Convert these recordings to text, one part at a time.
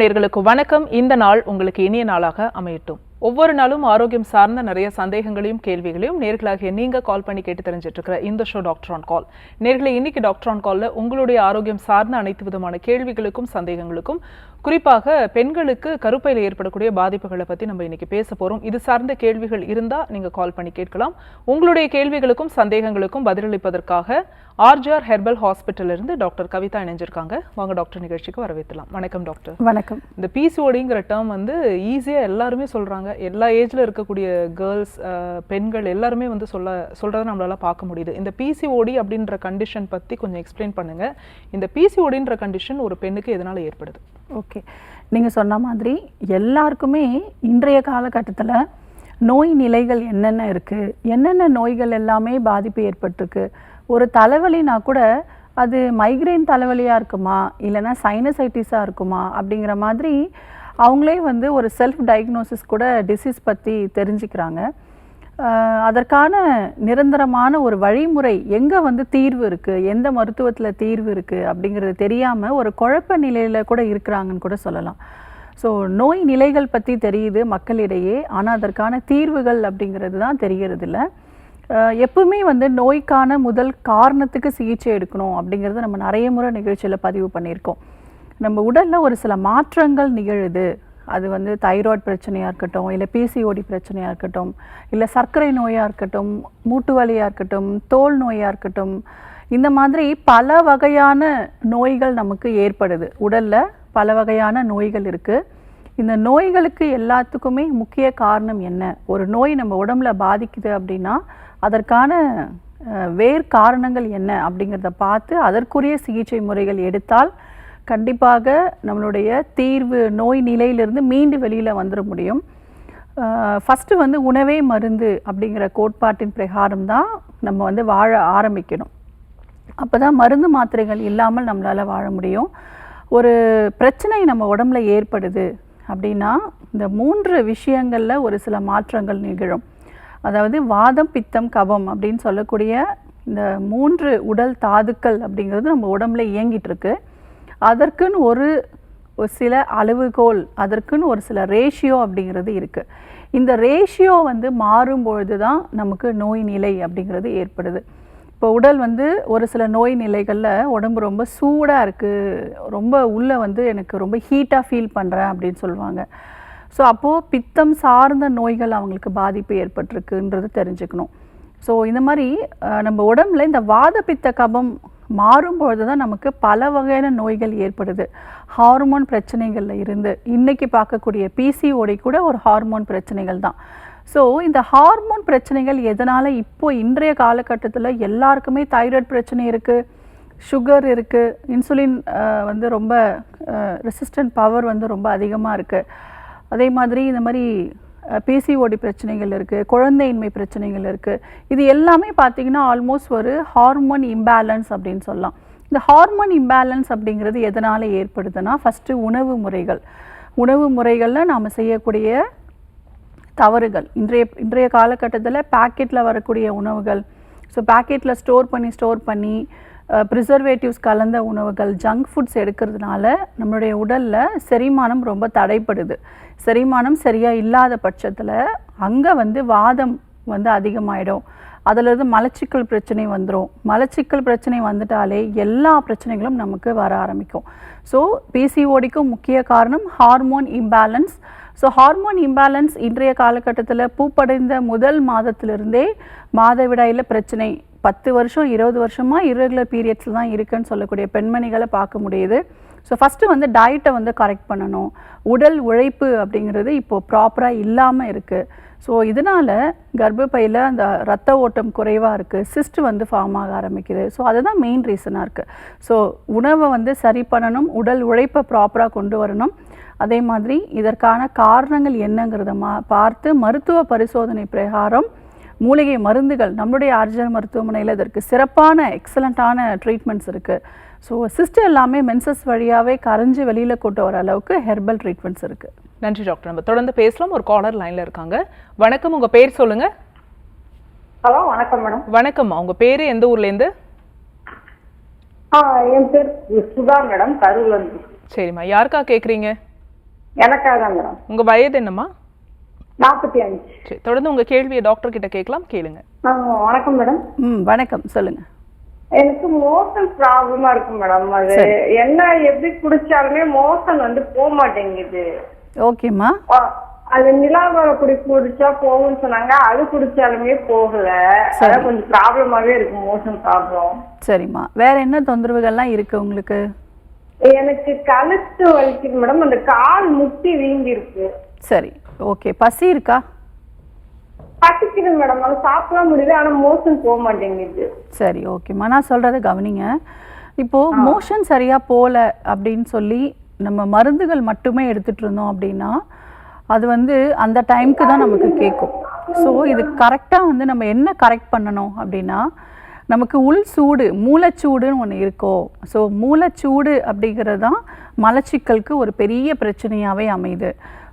நேயர்களுக்கு வணக்கம். இந்த நாள் உங்களுக்கு இனிய நாளாக அமையட்டும். ஒவ்வொரு நாளும் ஆரோக்கியம் சார்ந்த நிறைய சந்தேகங்களையும் கேள்விகளையும் நேர்களாகிய நீங்க கால் பண்ணி கேட்டு தெரிஞ்சிட்டு இருக்கிற இந்த ஷோ டாக்டர் ஆன் கால். நேர்களை இன்னைக்கு டாக்டர் ஆன் கால்ல உங்களுடைய ஆரோக்கியம் சார்ந்த அனைத்து விதமான கேள்விகளுக்கும் சந்தேகங்களுக்கும், குறிப்பாக பெண்களுக்கு கருப்பையில் ஏற்படக்கூடிய பாதிப்புகளை பத்தி நம்ம இன்னைக்கு பேச போறோம். இது சார்ந்த கேள்விகள் இருந்தா நீங்க கால் பண்ணி கேட்கலாம். உங்களுடைய கேள்விகளுக்கும் சந்தேகங்களுக்கும் பதிலளிப்பதற்காக ஆர்ஜிஆர் ஹெர்பல் ஹாஸ்பிட்டல் இருந்து டாக்டர் கவிதா இணைஞ்சிருக்காங்க. வாங்க டாக்டர், நிகழ்ச்சிக்கு வரவேற்றலாம். வணக்கம் டாக்டர். வணக்கம். இந்த பிசிஓடிங்கிற டேர்ம் வந்து ஈஸியா எல்லாருமே சொல்றாங்க. எல்லா ஏஜ்ல இருக்கக்கூடிய கேர்ள்ஸ், பெண்கள் எல்லாருமே வந்து சொல்றதை நம்மளால பார்க்க முடியுது. இந்த பிசிஓடி அப்படின்ற கண்டிஷன் பத்தி கொஞ்சம் எக்ஸ்பிளைன் பண்ணுங்க. இந்த பிசிஓடின்ற கண்டிஷன் ஒரு பெண்ணுக்கு எதனால ஏற்படுது? ஓகே, நீங்கள் சொன்ன மாதிரி எல்லாருக்குமே இன்றைய காலகட்டத்தில் நோய் நிலைகள் என்னென்ன இருக்குது, என்னென்ன நோய்கள் எல்லாமே பாதிப்பு ஏற்பட்டிருக்கு. ஒரு தலைவலினா கூட அது மைக்ரைன் தலைவலியாக இருக்குமா இல்லைனா சைனசைட்டிஸாக இருக்குமா அப்படிங்கிற மாதிரி அவங்களே வந்து ஒரு செல்ஃப் டயக்னோசிஸ் கூட டிசீஸ் பற்றி தெரிஞ்சுக்கிறாங்க. அதற்கான நிரந்தரமான ஒரு வழிமுறை எங்கே வந்து தீர்வு இருக்குது, எந்த மருத்துவத்தில் தீர்வு இருக்குது அப்படிங்கிறது தெரியாமல் ஒரு குழப்ப நிலையில் கூட இருக்கிறாங்கன்னு கூட சொல்லலாம். ஸோ நோய் நிலைகள் பற்றி தெரியுது மக்களிடையே, ஆனால் அதற்கான தீர்வுகள் அப்படிங்கிறது தான் தெரிகிறது இல்லை. எப்பவுமே வந்து நோய்க்கான முதல் காரணத்துக்கு சிகிச்சை எடுக்கணும் அப்படிங்கிறத நம்ம நிறைய முறை நிகழ்ச்சியில் பதிவு பண்ணியிருக்கோம். நம்ம உடலில் ஒரு சில மாற்றங்கள் நிகழுது, அது வந்து தைராய்டு பிரச்சனையாக இருக்கட்டும், இல்லை பிசிஓடி பிரச்சனையாக இருக்கட்டும், இல்லை சர்க்கரை நோயாக இருக்கட்டும், மூட்டு வலியாக இருக்கட்டும், தோல் நோயாக இருக்கட்டும், இந்த மாதிரி பல வகையான நோய்கள் நமக்கு ஏற்படுது. உடலில் பல வகையான நோய்கள் இருக்குது. இந்த நோய்களுக்கு எல்லாத்துக்குமே முக்கிய காரணம் என்ன? ஒரு நோய் நம்ம உடம்புல பாதிக்குது அப்படின்னா அதற்கான வேறு காரணங்கள் என்ன அப்படிங்கிறத பார்த்து அதற்குரிய சிகிச்சை முறைகள் எடுத்தால் கண்டிப்பாக நம்மளுடைய தீர்வு நோய் நிலையிலிருந்து மீண்டு வெளியில் வந்துட முடியும். ஃபஸ்ட்டு வந்து உணவே மருந்து அப்படிங்கிற கோட்பாட்டின் பிரகாரம் தான் நம்ம வந்து வாழ ஆரம்பிக்கணும். அப்போ தான் மருந்து மாத்திரைகள் இல்லாமல் நம்மளால் வாழ முடியும். ஒரு பிரச்சனை நம்ம உடம்புல ஏற்படுது அப்படின்னா இந்த 3 விஷயங்களில் ஒரு சில மாற்றங்கள் நிகழும். அதாவது வாதம், பித்தம், கபம் அப்படின்னு சொல்லக்கூடிய இந்த 3 உடல் தாதுக்கள் அப்படிங்கிறது நம்ம உடம்புல இயங்கிட்டு இருக்கு. அதற்குன்னு ஒரு சில அளவுகோல், அதற்குன்னு ஒரு சில ரேஷியோ அப்படிங்கிறது இருக்குது. இந்த ரேஷியோ வந்து மாறும்பொழுது தான் நமக்கு நோய் நிலை அப்படிங்கிறது ஏற்படுது. இப்போ உடல் வந்து ஒரு சில நோய் நிலைகளில் உடம்பு ரொம்ப சூடாக இருக்குது, ரொம்ப உள்ளே வந்து எனக்கு ரொம்ப ஹீட்டாக ஃபீல் பண்ணுறேன் அப்படின்னு சொல்லுவாங்க. ஸோ அப்போது பித்தம் சார்ந்த நோய்கள் அவங்களுக்கு பாதிப்பு ஏற்பட்டிருக்குன்றது தெரிஞ்சுக்கணும். ஸோ இந்த மாதிரி நம்ம உடம்புல இந்த வாத பித்த கபம் மாறும்பொழுது தான் நமக்கு பல வகையான நோய்கள் ஏற்படுது. ஹார்மோன் பிரச்சனைகளில் இருந்து இன்றைக்கி பார்க்கக்கூடிய பிசிஓடி கூட ஒரு ஹார்மோன் பிரச்சனைகள் தான். ஸோ இந்த ஹார்மோன் பிரச்சனைகள் எதனால் இப்போது இன்றைய காலகட்டத்தில் எல்லாருக்குமே தைராய்டு பிரச்சனை இருக்குது, சுகர் இருக்குது, இன்சுலின் வந்து ரொம்ப ரெசிஸ்டன்ட் பவர் வந்து ரொம்ப அதிகமாக இருக்குது. அதே மாதிரி இந்த மாதிரி பிசிஓடி பிரச்சனைகள் இருக்குது, குழந்தையின்மை பிரச்சனைகள் இருக்குது. இது எல்லாமே பார்த்திங்கன்னா ஆல்மோஸ்ட் ஒரு ஹார்மோன் இம்பேலன்ஸ் அப்படின்னு சொல்லலாம். இந்த ஹார்மோன் இம்பேலன்ஸ் அப்படிங்கிறது எதனால் ஏற்படுதுன்னா ஃபஸ்ட்டு உணவு முறைகளில் நாம் செய்யக்கூடிய தவறுகள். இன்றைய காலகட்டத்தில் பேக்கெட்டில் வரக்கூடிய உணவுகள், ஸோ பேக்கெட்டில் ஸ்டோர் பண்ணி ப்ரிசர்வேட்டிவ்ஸ் கலந்த உணவுகள், ஜங்க் ஃபுட்ஸ் எடுக்கிறதுனால நம்மளுடைய உடலில் செரிமானம் ரொம்ப தடைப்படுது. செரிமானம் சரியாக இல்லாத பட்சத்தில் அங்கே வந்து வாதம் வந்து அதிகமாகிடும். அதிலிருந்து மலச்சிக்கல் பிரச்சனை வந்துடும். மலச்சிக்கல் பிரச்சனை வந்துட்டாலே எல்லா பிரச்சனைகளும் நமக்கு வர ஆரம்பிக்கும். ஸோ பிசிஓடிக்கும் முக்கிய காரணம் hormone imbalance. So hormone imbalance இன்றைய காலகட்டத்தில் பூப்படைந்த முதல் மாதத்திலிருந்தே மாதவிடாயில் பிரச்சனை 10 வருஷம் 20 வருஷமாக இர்ரெகுலர் பீரியட்ஸில் தான் இருக்குன்னு சொல்லக்கூடிய பெண்மணிகளை பார்க்க முடியுது. ஸோ ஃபஸ்ட்டு வந்து டயட்டை வந்து கரெக்ட் பண்ணணும். உடல் உழைப்பு அப்படிங்கிறது இப்போது ப்ராப்பராக இல்லாமல் இருக்குது. ஸோ இதனால் கர்ப்பப்பையில் அந்த ரத்த ஓட்டம் குறைவாக இருக்குது, சிஸ்ட் வந்து ஃபார்ம் ஆக ஆரம்பிக்குது. ஸோ அதுதான் மெயின் ரீசனாக இருக்குது. ஸோ உணவை வந்து சரி பண்ணணும், உடல் உழைப்பை ப்ராப்பராக கொண்டு வரணும். அதே மாதிரி இதற்கான காரணங்கள் என்னங்கிறத பார்த்து மருத்துவ பரிசோதனை பிரகாரம் மூலிகை மருந்துகள் நம்மளுடைய ஆர்ஜிஆர் மருத்துவமனையில் இதற்கு சிறப்பான எக்ஸலண்ட்டான ட்ரீட்மெண்ட்ஸ் இருக்குது. ஸோ சிஸ்ட் எல்லாமே மென்சஸ் வழியாகவே கரைஞ்சி வெளியில் கொண்டு வர அளவுக்கு ஹெர்பல் ட்ரீட்மெண்ட்ஸ் இருக்குது. நன்றி டாக்டர். நம்ம தொடர்ந்து பேசலாம். ஒரு காலர் லைனில் இருக்காங்க. வணக்கம், உங்கள் பேர் சொல்லுங்கள். ஹலோ, வணக்கம் மேடம். வணக்கம்மா, உங்கள் பேர் எந்த ஊர்லேருந்து? என் பேர் சுதா மேடம், கரூர்லேருந்து. சரிம்மா, யாருக்கா கேட்குறீங்க? எனக்காக தான் மேடம். உங்க வயது என்னம்மா? 45. சரி, தொடர்ந்து உங்க கேள்வியை டாக்டர் கிட்ட கேட்கலாம், கேளுங்க. வணக்கம் மேடம். வணக்கம், சொல்லுங்க. எனக்கு மோஷன் ப்ராப்ளமா இருக்கு மேடம். அது என்ன எப்படி குடிச்சாலுமே மோஷன் வந்து போக மாட்டேங்குது. ஓகேம்மா. அது நிலாவர குடிச்சா போகும்னு சொன்னாங்க, அது குடிச்சாலுமே போகல. அதான் கொஞ்சம் ப்ராப்ளமாவே இருக்கு, மோஷன் ப்ராப்ளம். சரிம்மா, வேற என்ன தொந்தரவுகள்லாம் இருக்கு உங்களுக்கு? எனக்கு கழுத்து வலிக்குது மேடம், அந்த கால் முட்டி வீங்கி இருக்கு. சரி, ஓகே. பசி இருக்கா? பசிக்குது மேடம், அது சாப்பிட முடியுது, ஆனா மோஷன் போக மாட்டேங்குது. சரி, ஓகேம்மா, நான் சொல்றத கவனிங்க. இப்போ மோஷன் சரியா போல அப்படின்னு சொல்லி நம்ம மருந்துகள் மட்டுமே எடுத்துட்டு இருந்தோம் அப்படின்னா அது வந்து அந்த டைமுக்கு தான் நமக்கு கேட்கும். ஸோ இது கரெக்டாக வந்து நம்ம என்ன கரெக்ட் பண்ணணும் அப்படின்னா, நமக்கு உள் சூடு, மூளைச்சூடுன்னு ஒன்று இருக்கோ. ஸோ மூளைச்சூடு அப்படிங்கிறது தான் மலச்சிக்கலுக்கு ஒரு பெரிய பிரச்சனையாகவே அமையுது.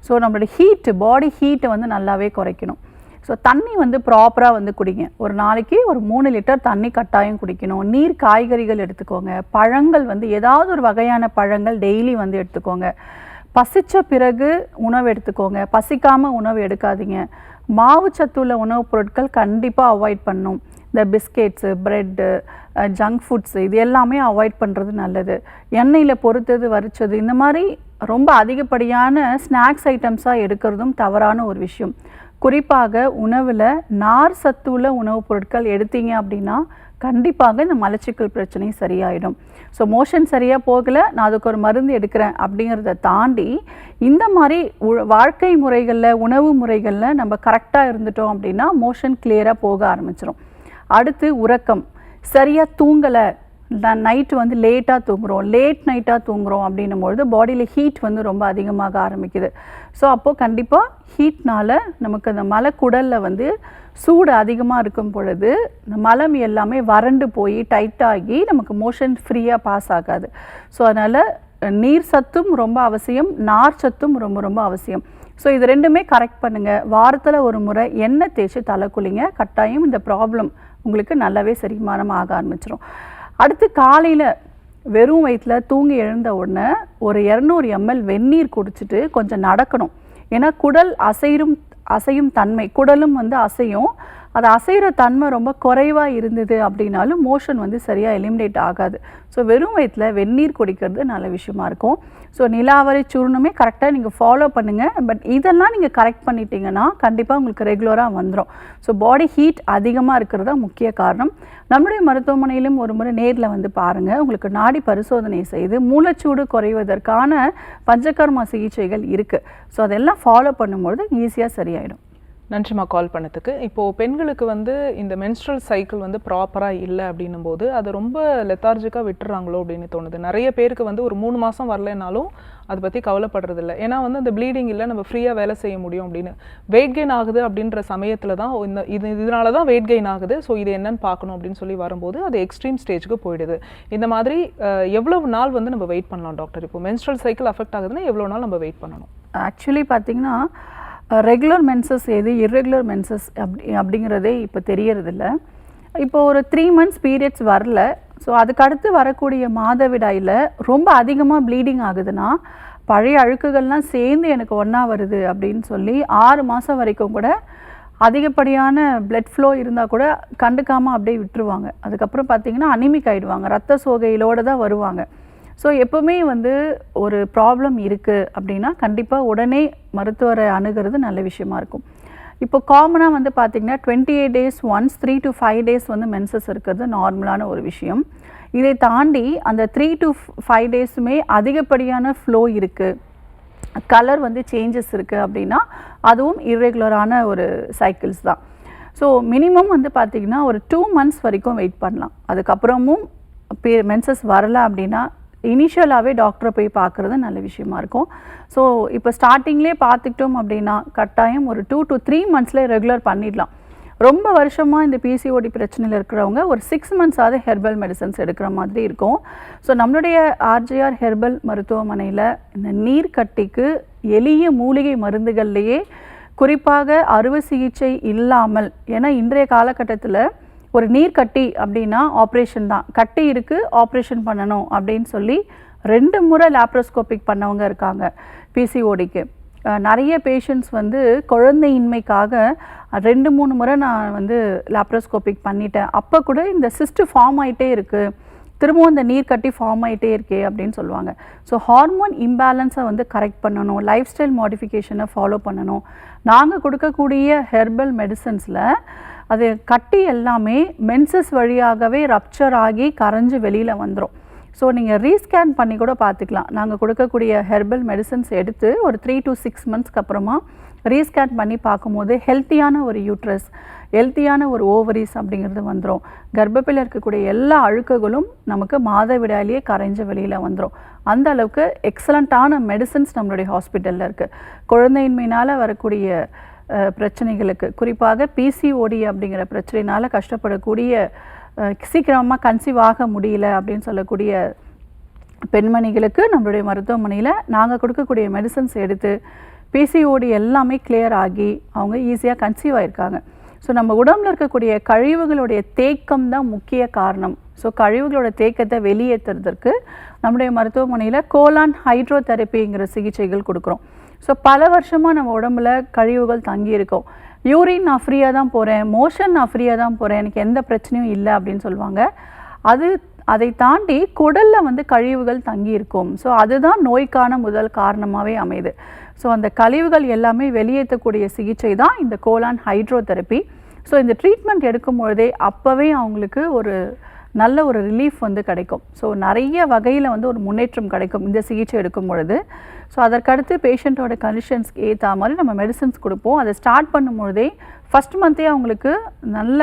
ஸோ நம்மளோட ஹீட்டு, பாடி ஹீட்டை வந்து நல்லாவே குறைக்கணும். ஸோ தண்ணி வந்து ப்ராப்பராக வந்து குடிங்க. ஒரு நாளைக்கு ஒரு 3 லிட்டர் தண்ணி கட்டாயம் குடிக்கணும். நீர், காய்கறிகள் எடுத்துக்கோங்க. பழங்கள் வந்து ஏதாவது ஒரு வகையான பழங்கள் டெய்லி வந்து எடுத்துக்கோங்க. பசித்த பிறகு உணவு எடுத்துக்கோங்க, பசிக்காமல் உணவு எடுக்காதீங்க. மாவு சத்துள்ள உணவுப் பொருட்கள் கண்டிப்பாக அவாய்ட் பண்ணணும். இந்த பிஸ்கெட்ஸு, ப்ரெட்டு, ஜங்க் ஃபுட்ஸு இது எல்லாமே அவாய்ட் பண்ணுறது நல்லது. எண்ணெயில் பொரித்தது, வறுத்தது இந்த மாதிரி ரொம்ப அதிகப்படியான ஸ்நாக்ஸ் ஐட்டம்ஸாக எடுக்கிறதும் தவறான ஒரு விஷயம். குறிப்பாக உணவில் நார் சத்துள்ள உணவுப் பொருட்கள் எடுத்தீங்க அப்படின்னா கண்டிப்பாக இந்த மலச்சிக்கல் பிரச்சனை சரியாயிடும். ஸோ மோஷன் சரியாக போகலை, நான் அதுக்கு ஒரு மருந்து எடுக்கிறேன் அப்படிங்கிறத தாண்டி இந்த மாதிரி வாழ்க்கை முறைகளில், உணவு முறைகளில் நம்ம கரெக்டாக இருந்துட்டோம் அப்படின்னா மோஷன் கிளியராக போக ஆரம்பிச்சிடும். அடுத்து உறக்கம். சரியாக தூங்கலை, நைட்டு வந்து லேட்டாக தூங்குகிறோம், லேட் நைட்டாக தூங்குகிறோம் அப்படின்னும்பொழுது பாடியில் ஹீட் வந்து ரொம்ப அதிகமாக ஆரம்பிக்குது. ஸோ அப்போது கண்டிப்பாக ஹீட்னால் நமக்கு அந்த மலக்குடலில் வந்து சூடு அதிகமாக இருக்கும் பொழுது இந்த மலம் எல்லாமே வறண்டு போய் டைட்டாகி நமக்கு மோஷன் ஃப்ரீயாக பாஸ் ஆகாது. ஸோ அதனால் நீர் சத்தும் ரொம்ப அவசியம், நார் சத்தும் ரொம்ப ரொம்ப அவசியம். ஸோ இது ரெண்டுமே கரெக்ட் பண்ணுங்கள். வாரத்தில் ஒரு முறை எண்ணெய் தேய்ச்சி தலை குளிங்க. கட்டாயம் இந்த ப்ராப்ளம் உங்களுக்கு நல்லாவே செரிமானம் ஆக ஆரம்பிச்சிடும். அடுத்து காலையில் வெறும் வயிற்றில் தூங்கி எழுந்த உடனே ஒரு 200 ml வெந்நீர் குடிச்சிட்டு கொஞ்சம் நடக்கணும். ஏன்னா குடல் அசையும் தன்மை, குடலும் வந்து அசையும். அது அசைகிற தன்மை ரொம்ப குறைவாக இருந்தது அப்படின்னாலும் மோஷன் வந்து சரியாக எலிமினேட் ஆகாது. ஸோ வெறும் வயிற்றில் வெந்நீர் குடிக்கிறது நல்ல விஷயமா இருக்கும். ஸோ நிலாவரி சூர்ணமே கரெக்டாக நீங்கள் ஃபாலோ பண்ணுங்கள். பட் இதெல்லாம் நீங்கள் கரெக்ட் பண்ணிட்டீங்கன்னா கண்டிப்பாக உங்களுக்கு ரெகுலராக வந்துடும். ஸோ பாடி ஹீட் அதிகமாக இருக்கிறது தான் முக்கிய காரணம். நம்முடைய மருத்துவமனையிலும் ஒரு முறை நேரில் வந்து பாருங்கள். உங்களுக்கு நாடி பரிசோதனை செய்து மூளைச்சூடு குறைவதற்கான பஞ்சகர்மா சிகிச்சைகள் இருக்குது. ஸோ அதெல்லாம் ஃபாலோ பண்ணும்பொழுது ஈஸியாக சரியாயிடும். நன்றிம்மா கால் பண்ணதுக்கு. இப்போது பெண்களுக்கு வந்து இந்த மென்ஸ்ட்ரல் சைக்கிள் வந்து ப்ராப்பராக இல்லை அப்படின்னும் போது அதை ரொம்ப லெத்தார்ஜிக்காக விட்டுறாங்களோ அப்படின்னு தோணுது. நிறைய பேருக்கு வந்து ஒரு 3 மாதம் வரலைனாலும் அதை பற்றி கவலைப்படுறதில்ல. ஏன்னா வந்து அந்த ப்ளீடிங் இல்லை, நம்ம ஃப்ரீயாக வேலை செய்ய முடியும் அப்படின்னு. வெயிட் கெயின் ஆகுது அப்படின்ற சமயத்தில் தான் இதனால தான் வெயிட் கெயின் ஆகுது, ஸோ இது என்னன்னு பார்க்கணும் அப்படின்னு சொல்லி வரும்போது அது எக்ஸ்ட்ரீம் ஸ்டேஜுக்கு போயிடுது. இந்த மாதிரி எவ்வளவு நாள் வந்து நம்ம வெயிட் பண்ணலாம் டாக்டர்? இப்போ மென்ஸ்ட்ரல் சைக்கிள் அஃபெக்ட் ஆகுதுன்னா எவ்வளோ நாள் நம்ம வெயிட் பண்ணணும்? ஆக்சுவலி பார்த்திங்கன்னா ரெகுலர் மென்சஸ் எது, இர்ரெகுலர் மென்சஸ் அப்படிங்கிறதே இப்போ தெரியறதில்ல. இப்போ ஒரு 3 months பீரியட்ஸ் வரல, ஸோ அதுக்கடுத்து வரக்கூடிய மாதவிடாயில் ரொம்ப அதிகமாக ப்ளீடிங் ஆகுதுன்னா பழைய அழுக்குகள்லாம் சேர்ந்து எனக்கு ஒன்றா வருது அப்படின்னு சொல்லி 6 மாதம் வரைக்கும் கூட அதிகப்படியான பிளட் ஃப்ளோ இருந்தால் கூட கண்டுக்காமல் அப்படியே விட்டுருவாங்க. அதுக்கப்புறம் பார்த்திங்கன்னா அனிமிக் ஆகிடுவாங்க, ரத்த சோகையிலோடு தான் வருவாங்க. ஸோ எப்போவுமே வந்து ஒரு ப்ராப்ளம் இருக்குது அப்படின்னா கண்டிப்பாக உடனே மருத்துவரை அணுகிறது நல்ல விஷயமா இருக்கும். இப்போ காமனாக வந்து பார்த்திங்கன்னா 28 days ஒன்ஸ் 3 to 5 days வந்து மென்சஸ் இருக்கிறது நார்மலான ஒரு விஷயம். இதை தாண்டி அந்த 3 to 5 daysமே அதிகப்படியான ஃப்ளோ இருக்குது, கலர் வந்து சேஞ்சஸ் இருக்குது அப்படின்னா அதுவும் இர்ரெகுலரான ஒரு சைக்கிள்ஸ் தான். ஸோ மினிமம் வந்து பார்த்திங்கன்னா ஒரு 2 months வரைக்கும் வெயிட் பண்ணலாம். அதுக்கப்புறமும் மென்சஸ் வரலை அப்படின்னா இனிஷியலாகவே டாக்டரை போய் பார்க்குறது நல்ல விஷயமா இருக்கும். ஸோ இப்போ ஸ்டார்டிங்லேயே பார்த்துக்கிட்டோம் அப்படின்னா கட்டாயம் ஒரு 2 to 3 monthsலேயே ரெகுலர் பண்ணிடலாம். ரொம்ப வருஷமாக இந்த பிசிஓடி பிரச்சனையில் இருக்கிறவங்க ஒரு 6 months ஹெர்பல் மெடிசன்ஸ் எடுக்கிற மாதிரி இருக்கும். ஸோ நம்மளுடைய ஆர்ஜிஆர் ஹெர்பல் மருத்துவமனையில் இந்த நீர்க்கட்டிக்கு எளிய மூலிகை மருந்துகள்லேயே குறிப்பாக அறுவை சிகிச்சை இல்லாமல், ஏன்னா இன்றைய காலகட்டத்தில் ஒரு நீர் கட்டி அப்படின்னா ஆப்ரேஷன் தான், கட்டி இருக்குது ஆப்ரேஷன் பண்ணணும் அப்படின்னு சொல்லி 2 முறை லாப்ரோஸ்கோபிக் பண்ணவங்க இருக்காங்க பிசிஓடிக்கு. நிறைய பேஷண்ட்ஸ் வந்து குழந்தையின்மைக்காக 2-3 முறை நான் வந்து லாப்ரோஸ்கோபிக் பண்ணிட்டேன், அப்போ கூட இந்த சிஸ்ட் ஃபார்ம் ஆகிட்டே இருக்குது, திரும்பவும் இந்த நீர் கட்டி ஃபார்ம் ஆகிட்டே இருக்கே அப்படின்னு சொல்லுவாங்க. ஸோ ஹார்மோன் இம்பேலன்ஸை வந்து கரெக்ட் பண்ணணும், லைஃப் ஸ்டைல் மாடிஃபிகேஷனை ஃபாலோ பண்ணணும். நாங்கள் கொடுக்கக்கூடிய ஹெர்பல் மெடிசன்ஸில் அது கட்டி எல்லாமே மென்சஸ் வழியாகவே ரப்சர் ஆகி கரைஞ்சி வெளியில் வந்துடும். ஸோ நீங்கள் ரீஸ்கேன் பண்ணி கூட பார்த்துக்கலாம். நாங்கள் கொடுக்கக்கூடிய ஹெர்பல் மெடிசன்ஸ் எடுத்து ஒரு 3 to 6 மந்த்ஸ்க்கு அப்புறமா ரீஸ்கேன் பண்ணி பார்க்கும்போது ஹெல்த்தியான ஒரு யூட்ரஸ், ஹெல்த்தியான ஒரு ஓவரிஸ் அப்படிங்கிறது வந்துடும். கர்ப்பப்பையில் இருக்கக்கூடிய எல்லா அழுக்குகளும் நமக்கு மாதவிடாயிலேயே கரைஞ்ச வெளியில் வந்துடும். அந்த அளவுக்கு எக்ஸலண்ட்டான மெடிசன்ஸ் நம்மளுடைய ஹாஸ்பிட்டலில் இருக்குது. குழந்தையின்மையினால் வரக்கூடிய பிரச்சனைகளுக்கு, குறிப்பாக பிசிஓடி அப்படிங்கிற பிரச்சனையினால் கஷ்டப்படக்கூடிய, சீக்கிரமாக கன்சீவ் ஆக முடியல அப்படின்னு சொல்லக்கூடிய பெண்மணிகளுக்கு நம்மளுடைய மருத்துவமனையில் நாங்கள் கொடுக்கக்கூடிய மெடிசன்ஸ் எடுத்து பிசிஓடி எல்லாமே கிளியர் ஆகி அவங்க ஈஸியாக கன்சீவ் ஆகிருக்காங்க. ஸோ நம்ம உடம்புல இருக்கக்கூடிய கழிவுகளுடைய தேக்கம் தான் முக்கிய காரணம். ஸோ கழிவுகளோட தேக்கத்தை வெளியேற்றுறதுக்கு நம்முடைய மருத்துவமனையில் கோலான் ஹைட்ரோதெரப்பிங்கிற சிகிச்சைகள் கொடுக்குறோம். ஸோ பல வருஷமாக நம்ம உடம்புல கழிவுகள் தங்கியிருக்கோம். யூரின் நான் ஃப்ரீயாக தான் போகிறேன், மோஷன் நான் ஃப்ரீயாக தான் போகிறேன், எனக்கு எந்த பிரச்சனையும் இல்லை அப்படின்னு சொல்லுவாங்க. அதை தாண்டி குடலில் வந்து கழிவுகள் தங்கியிருக்கும். ஸோ அதுதான் நோய்க்கான முதல் காரணமாகவே அமையுது. ஸோ அந்த கழிவுகள் எல்லாமே வெளியேற்றக்கூடிய சிகிச்சை தான் இந்த கோலான் ஹைட்ரோதெரப்பி. ஸோ இந்த ட்ரீட்மெண்ட் எடுக்கும் பொழுதே அப்போவே அவங்களுக்கு ஒரு நல்ல ஒரு ரிலீஃப் வந்து கிடைக்கும். ஸோ நிறைய வகையில் வந்து ஒரு முன்னேற்றம் கிடைக்கும் இந்த சிகிச்சை எடுக்கும் பொழுது. ஸோ அதற்கடுத்து பேஷண்ட்டோட கண்டிஷன்ஸ்க்கு ஏற்ற மாதிரி நம்ம மெடிசன்ஸ் கொடுப்போம். அதை ஸ்டார்ட் பண்ணும்பொழுதே ஃபஸ்ட் மந்த்தே அவங்களுக்கு நல்ல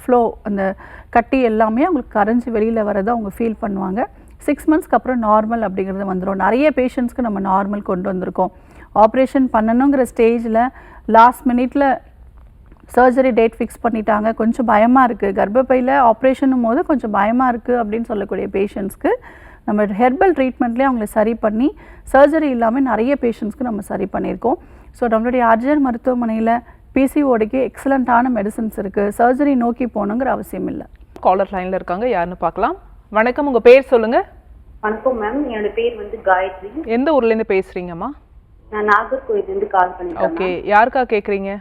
ஃப்ளோ, அந்த கட்டி எல்லாமே அவங்களுக்கு கரைஞ்சி வெளியில் வரதை அவங்க ஃபீல் பண்ணுவாங்க. 6 மந்த்ஸ்க்கு அப்புறம் நார்மல் அப்படிங்கிறது வந்துடும். நிறைய பேஷண்ட்ஸ்க்கு நம்ம நார்மல் கொண்டு வந்திருக்கோம். ஆப்ரேஷன் பண்ணணுங்கிற ஸ்டேஜில் லாஸ்ட் மினிட்ல சர்ஜரி டேட் ஃபிக்ஸ் பண்ணிட்டாங்க, கொஞ்சம் பயமாக இருக்குது, கர்ப்பப்பையில் ஆப்ரேஷனும் போது கொஞ்சம் பயமாக இருக்குது அப்படின்னு சொல்லக்கூடிய பேஷண்ட்ஸ்க்கு நம்ம ஹெர்பல் ட்ரீட்மெண்ட்லேயே அவங்களை சரி பண்ணி சர்ஜரி இல்லாமல் நிறைய பேஷண்ட்ஸ்க்கு நம்ம சரி பண்ணியிருக்கோம். ஸோ நம்மளுடைய ஆர்ஜிஆர் மருத்துவமனையில் பிசிஓடிக்கு எக்ஸலண்ட்டான மெடிசன்ஸ் இருக்குது. சர்ஜரி நோக்கி போகணுங்கிற அவசியம் இல்லை. காலர் லைனில் இருக்காங்க, யாருன்னு பார்க்கலாம். வணக்கம், உங்கள் பேர் சொல்லுங்கள். வணக்கம் மேம், என்னோட பேர் வந்து காயத்ரி. எந்த ஊர்லேருந்து பேசுகிறீங்கம்மா? நான் நாகர்கோயிலேருந்து கால் பண்ணிட்டேன். ஓகே, யாருக்காக கேட்குறீங்க?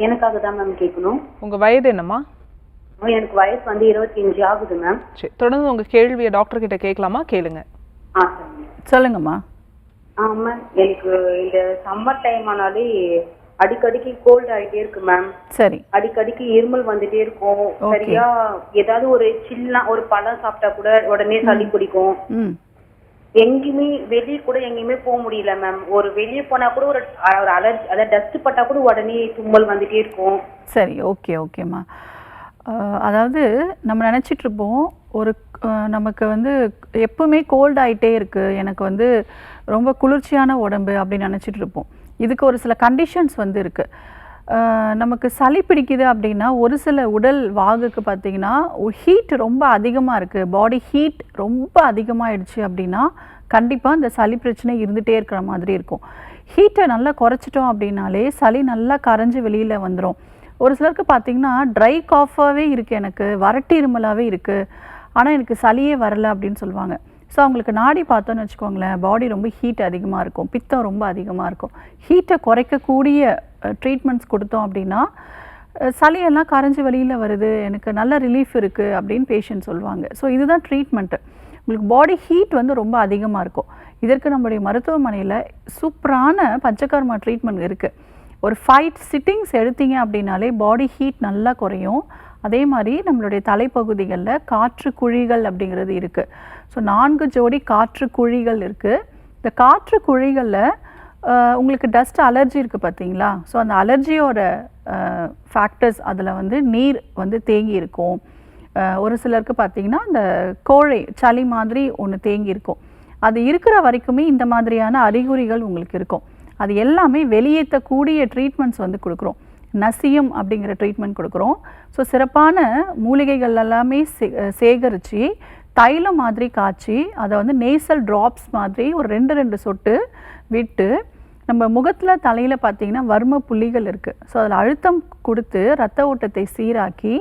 எனக்காக தான் மேம் கேட்கணும். உங்கள் வயது என்னம்மா? எனக்கு வயசு வந்து 25 ஆகுது மேம். சரி, தொடர்ந்து உங்கள் கேள்வியை டாக்டர் கிட்ட கேட்கலாமா? கேளுங்க. சரி சொல்லுங்கம்மா. மேம், எனக்கு இந்த சம்மர் டைம் ஆனாலே அடிக்கடிக்கு கோல்ட் ஆகிட்டே இருக்கு மேம். சரி. அடிக்கடிக்கு இருமல் வந்துட்டே இருக்கும். சரியா ஏதாவது ஒரு சின்ன ஒரு பழம் சாப்பிட்டா கூட உடனே சளி பிடிக்கும். எங்கேயுமே வெளியே கூட எங்கேயுமே போக முடியல மேம். ஒரு வெளியே போனா கூட ஒரு அலர்ஜி, அதாவது டஸ்ட் பட்டா கூட உடனே தும்மல் வந்துட்டே இருக்கும். சரி, ஓகேம்மா. அதாவது நம்ம நினச்சிட்ருப்போம் ஒரு நமக்கு வந்து எப்பவுமே கோல்ட் ஆகிட்டே இருக்குது, எனக்கு வந்து ரொம்ப குளிர்ச்சியான உடம்பு அப்படின்னு நினச்சிட்ருப்போம். இதுக்கு ஒரு சில கண்டிஷன்ஸ் வந்து இருக்குது. நமக்கு சளி பிடிக்குது அப்படின்னா ஒரு சில உடல் வாகுக்கு பார்த்திங்கன்னா ஹீட் ரொம்ப அதிகமாக இருக்குது, பாடி ஹீட் ரொம்ப அதிகமாகிடுச்சு அப்படின்னா கண்டிப்பாக இந்த சளி பிரச்சனை இருந்துகிட்டே இருக்கிற மாதிரி இருக்கும். ஹீட்டை நல்லா குறைச்சிட்டோம் அப்படின்னாலே சளி நல்லா கரைஞ்சி வெளியில் வந்துடும். ஒரு சிலருக்கு பார்த்திங்கன்னா ட்ரை காஃபாகவே இருக்குது, எனக்கு வறட்டு இருமலாகவே இருக்குது, ஆனால் எனக்கு சளியே வரலை அப்படின்னு சொல்லுவாங்க. ஸோ அவங்களுக்கு நாடி பார்த்தோன்னு வச்சுக்கோங்களேன், பாடி ரொம்ப ஹீட் அதிகமாக இருக்கும், பித்தம் ரொம்ப அதிகமாக இருக்கும். ஹீட்டை குறைக்கக்கூடிய ட்ரீட்மெண்ட்ஸ் கொடுத்தோம் அப்படின்னா சளியெல்லாம் கரைஞ்சி வெளியில் வருது, எனக்கு நல்ல ரிலீஃப் இருக்குது அப்படின்னு பேஷண்ட் சொல்லுவாங்க. ஸோ இதுதான் ட்ரீட்மெண்ட்டு. உங்களுக்கு பாடி ஹீட் வந்து ரொம்ப அதிகமாக இருக்கும். இதற்கு நம்மளுடைய மருத்துவமனையில் சூப்பரான பஞ்சகர்மா ட்ரீட்மெண்ட் இருக்குது. ஒரு 5 சிட்டிங்ஸ் எடுத்தீங்க அப்படின்னாலே பாடி ஹீட் நல்லா குறையும். அதே மாதிரி நம்மளுடைய தலைப்பகுதிகளில் காற்று குழிகள் அப்படிங்கிறது இருக்குது. ஸோ 4 ஜோடி காற்று குழிகள் இருக்குது. இந்த காற்று குழிகளில் உங்களுக்கு டஸ்ட் அலர்ஜி இருக்குது பார்த்தீங்களா? ஸோ அந்த அலர்ஜியோட ஃபேக்டர்ஸ் அதில் வந்து நீர் வந்து தேங்கி இருக்கும். ஒரு சிலருக்கு பார்த்திங்கன்னா இந்த கோழை சளி மாதிரி ஒன்று தேங்கி இருக்கும். அது இருக்கிற வரைக்குமே இந்த மாதிரியான அறிகுறிகள் உங்களுக்கு இருக்கும். அது எல்லாமே வெளியேற்றக்கூடிய ட்ரீட்மெண்ட்ஸ் வந்து கொடுக்குறோம். நசியம் அப்படிங்கிற ட்ரீட்மெண்ட் கொடுக்குறோம். ஸோ சிறப்பான மூலிகைகள் எல்லாமே சேகரித்து தைலம் மாதிரி காய்ச்சி அதை வந்து நேசல் ட்ராப்ஸ் மாதிரி ஒரு 2 சொட்டு விட்டு நம்ம முகத்தில் தலையில் பார்த்திங்கன்னா வர்ம புள்ளிகள் இருக்குது. ஸோ அதில் அழுத்தம் கொடுத்து ரத்த ஓட்டத்தை சீராக்கி